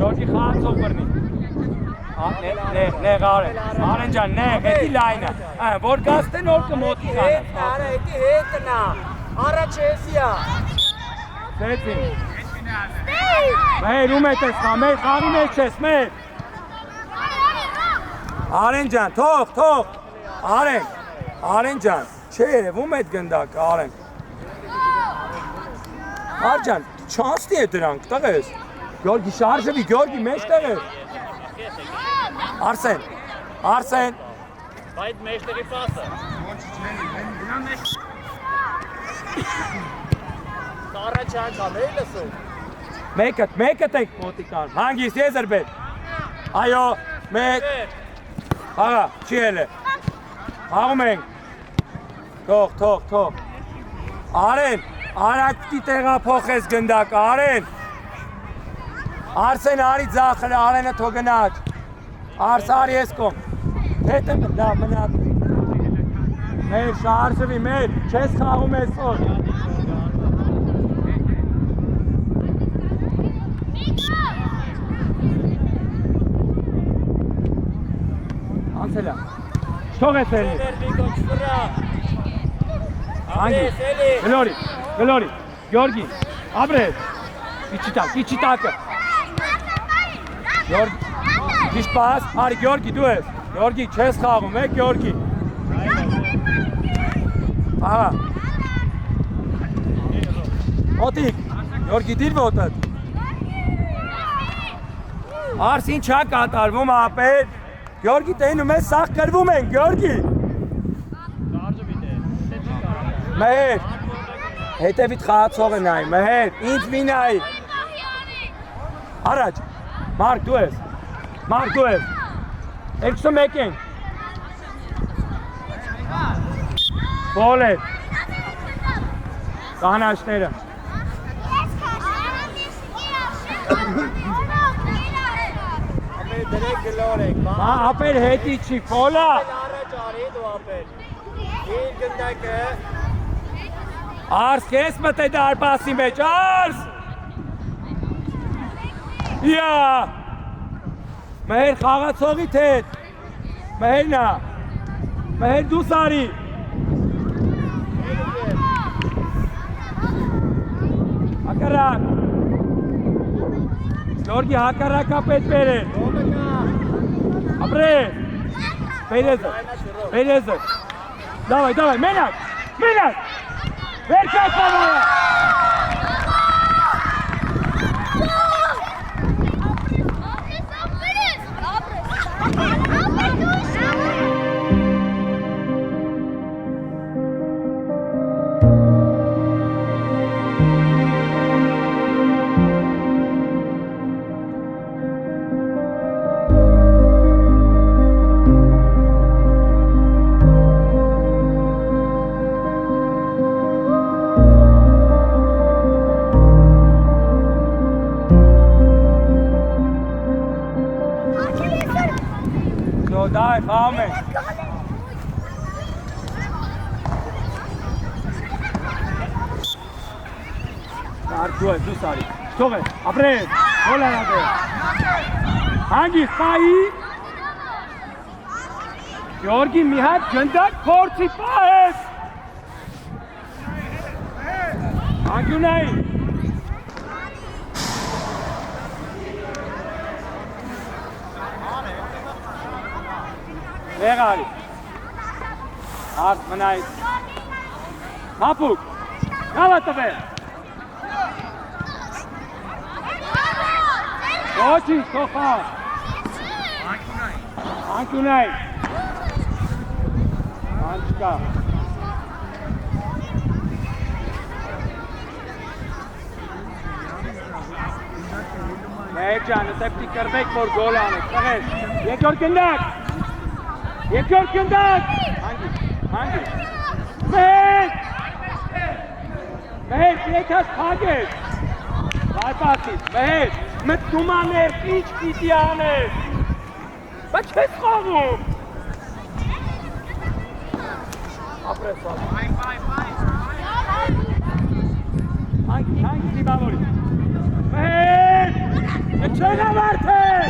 Speaker 1: Գորգի խաղացող բռնի։ Նեղ Արեն ջան, նեղ, էդի լայնը, որ գաստեն որ կմոտի կանը։
Speaker 5: Արա, էդի հետնա, առաջ էսիա։
Speaker 1: Սեցին։ Մեր ում էտ ես խա, մեր խաղի մեջ ես, մեր։ Արեն ջան, թող, Արեն ջան, չէ, ում էտ գնդակ, Արեն։ Արեն ջան, չանցնի է դրանք, տղ ես։ Գորգի շարժվի, Գորգի մեջտեղ է։ Արսեն։
Speaker 5: Այդ մեջտեղի պասը։ Առաջ անգամ է լսում։
Speaker 1: Մեկը տեք մոտիկան, հանգիստ եզրբետ։ Այո, մեկ։ Հաղա, չի էլ է։ Հաղում ենք։ Թող։ Արեն, արակտի տեղափոխես գնդակ, Արեն։ Արսեն արի ձախը, Արենը թող գնաչ։ Արս արի ես կոմ։ Հետը մնակ։ Մեր շարժվի, մեր, չես խաղում ես որ։ Անցելա, շտող ես էլի։ Գլորի, Գյորգի, ապրես, իչի տակը։ Ճիշտ պաս, արի Գյորգի դու ես, Գյորգի չես խաղում, Գյորգի։ Ահա։ Մոտիկ, Գյորգի դիր ոտըտ։ Արս ինչ հա կատարվում ապեր, Գյորգի տենում ես սաղ կրվում են, Գյորգի։ Մեր, հետևիտ խաղացող է նայ, մեր, ինձ մի նայ։ Առաջ, Մարկ դու ես, երկսու մեկ ենք։ Բոլ է, կանաշները։
Speaker 5: Դրեք գլոր եք,
Speaker 1: ապեր հետի չի, բոլա։
Speaker 5: առաջ արի դու ապեր։ Իր գնդակը։
Speaker 1: Արս կես մտ է դարպասի մեջ, արս։ Իա, մեր խաղացողիդ հետ, մերնա, մեր դու սարի։ Հակարակ, Գյորգի հակարակա պետ բերեն, ապրե, բերեզը, դավայ, մենակ, վերքակ բավայա։ Dai, fame. Դու սարի, թող է, ապրես, հոլ արատ է։ Հանգիս, պայի։ Գյորգի մի հատ գնդակ փորձի պահես։ Հանգյունայի։ Եղարի, արդ մնայից, հապուկ, գալա տվեր, ոչինչ թոխա, անկյունայ, անչկա, մեր ջան, ըտեպտի կրվեք, որ գոլ անեք, տղես, երկոր գնդակ, Երկոր գնդակ, հանգի, մեկ, եկաս պագես, բայց Արպասից, մեհեր, մտնում աներ, ինչ պիտի անես։ Բայց չես խաղում։ Ապրես վալ։ Հանքի դիբավորի։ Մեհեր, չեն ավարդել։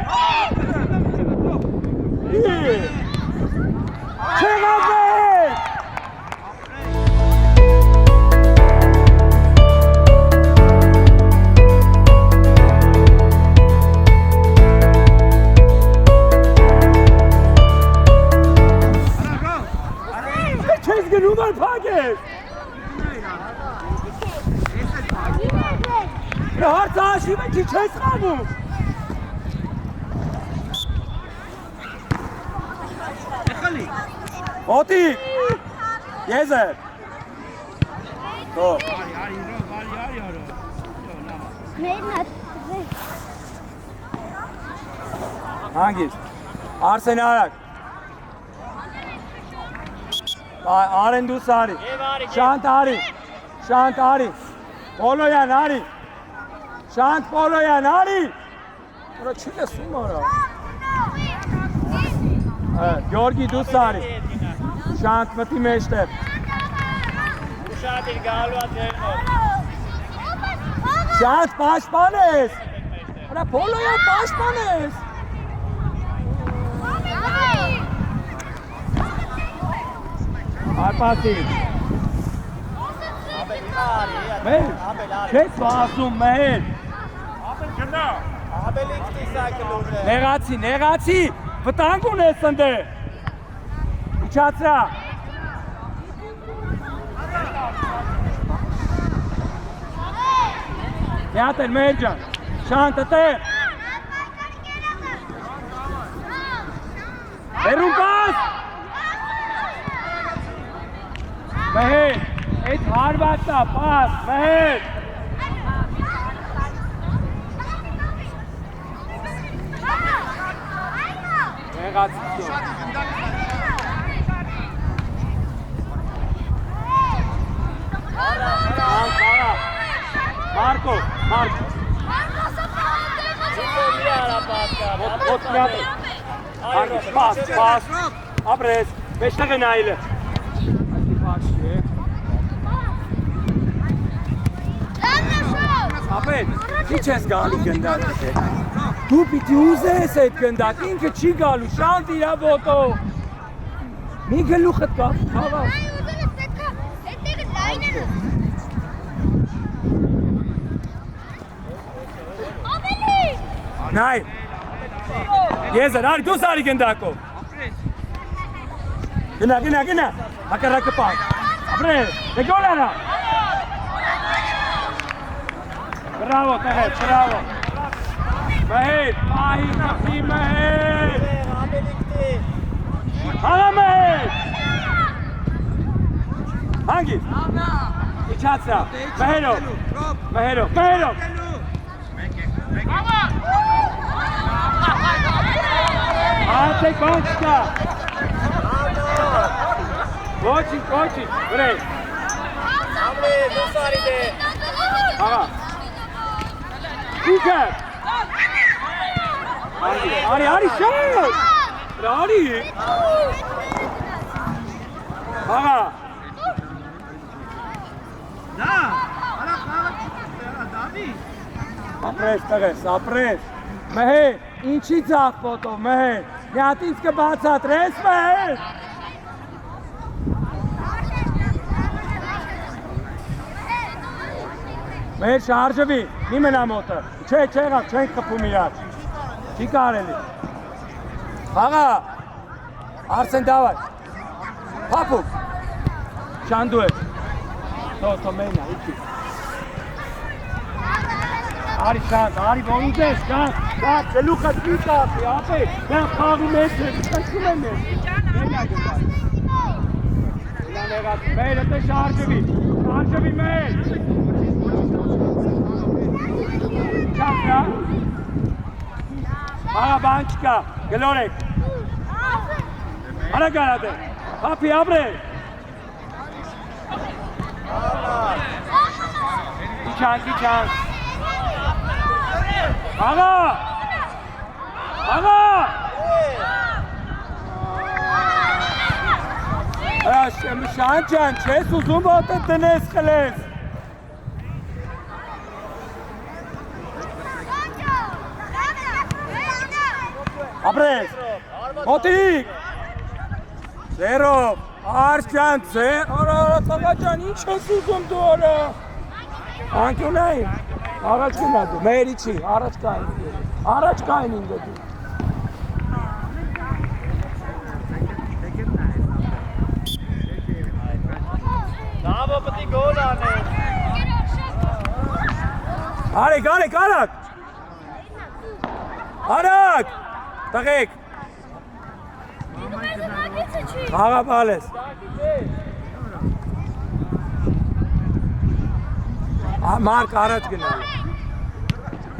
Speaker 1: Չեն ավարդել։ Չես գնում ալ պակ ես։ Հարցը հաշիվ է չի չես խաղում։ Ոտի, եզեր։ Դող։ Հանգիս, Արսեն արակ։ Արեն դուս արի, շանտ արի, Պոլոյան արի, շանտ Պոլոյան արի, ուրա չի լսում արա, Գյորգի դուս արի, շանտ մտի մեջտեր, շանտ պաշպան ես, ուրա Պոլոյան պաշպան ես, Արպասից Մեր, չես վասում մեր Նեղացի, վտանգ ունես ընդե Իչացրա Նյատեր մեր ջան, շանտը տեր Բերում կաս Մեհեր, այդ հարվածա, պաս, մեհեր Նեղացիություն Մարկո Ոտ միատը Պաս, ապրես, մեջտեղ է նայլը Ապետ, ինչ ես գալի գնդակ է, դու պիտի ուզես այդ գնդակ, ինքը չի գալու, շանտ իրա ոտով, մի գլուխըտ կա, խավաս Նայ, եզր, արի, դուս արի գնդակով Գնա, հակարակը պակ, ապրես, դե գոլ արա Bravo, Tehet, bravo. Mehet, Mahi, Kafi, Mehet. Hala Mehet. Hangi? İçatsa. Meherov. Artık başka. Koçin. Buraya.
Speaker 5: Hamle, dosari de.
Speaker 1: Aha. Süper! Ari, şut! Ari! Aha! Ապրես, Մեհեր, ինչի ձախ ոտով, Մեհեր, նյատից կբացատրես, Մեհեր! Մեր շարժվի, մի մնա մոտը, չէ եղավ, չենք խփում իրար, չի կարելի, խաղա, Արսեն դավար, պապուկ, շանդու է, թո մենա, իչի, արի շանտ, արի ոնուզես, շանտ, գլուխը մի կապի, ապե, մեն խաղի մեջ է, կշում եմ ես, մենա գտար, մեր էտե շարժվի մեր, Չապրա, Աղա բանչկա, գլորեք, Արա գարատ է, հապի ապրեք, Իչանք, Աղա Աղա Շան ջան, չես ուզում ոտը տնես խլես Ապրես Մոտիկ Ձերով Արս ջան, ձեր Աղա ջան, ինչ ես ուզում դու արա Անկյունային Առաջ գնա դու, մերի չի, առաջ կային ինգը դու
Speaker 5: Նավը պտի գոլ անես
Speaker 1: Արեք Արակ Տղեք Աղապալ ես Մարկ առաջ գնալ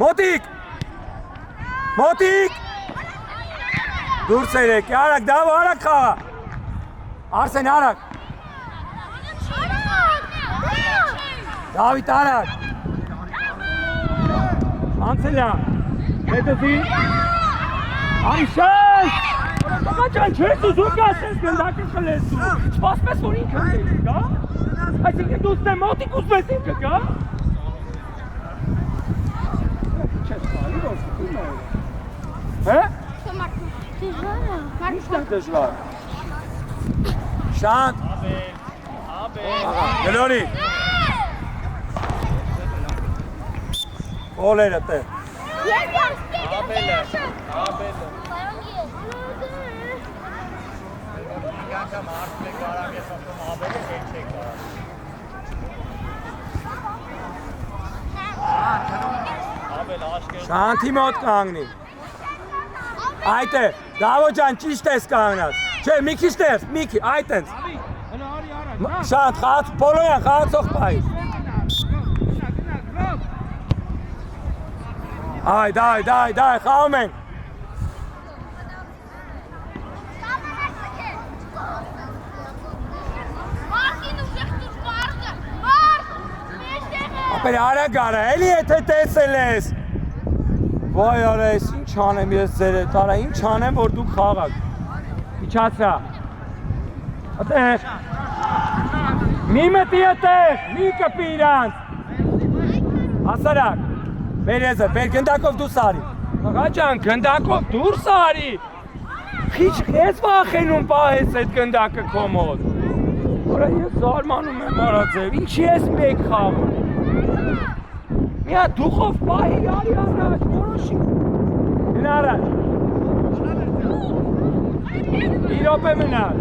Speaker 1: Մոտիկ Դուրս երեք, արակ, դավը արակ խաղա Արսեն արակ Դավիթ արակ Անցելյան Հետըզի Արիշան Տղա ջան, չես ուզում կասես գնդակը խլես դու Սպասպես որ ինքը դերի, գա Այսինքն դու ստե մոտիկ ուզվես ինքը, գա Չես խալի, որ ստում է Հե? Ինչ է դժվար Շանտ Գլորի Օլերը տեղ Շանթի մոտ կանգնի Այդ է, դավո ջան ճիշտ ես կանգնած Չէ, մի քիչ տես, մի քիչ, այդ ենց Շանթ, պոլոյան, խաղացող պայից Այ, խաղում ենք Ապեր արագ արա, էլի եթե տեսել ես Վայ արա, ես ինչ անեմ ես ձեր հետ արա, ինչ անեմ, որ դուք խաղաք Իչացրա Ատեղ Մի մտի ատեղ, մի կպի իրանց Հասարակ Բեր եզը, բեր գնդակով դուրս արի Աղա ջան, գնդակով դուրս արի Խիչ ես վախենում պահես այդ գնդակը կոմոդ Որա ես զարմանում եմ արաձև, ինչի ես մեկ խաղում Միա դուխով պահի արի առաջ, որոշի Գնա առաջ Իրոպ է մնալ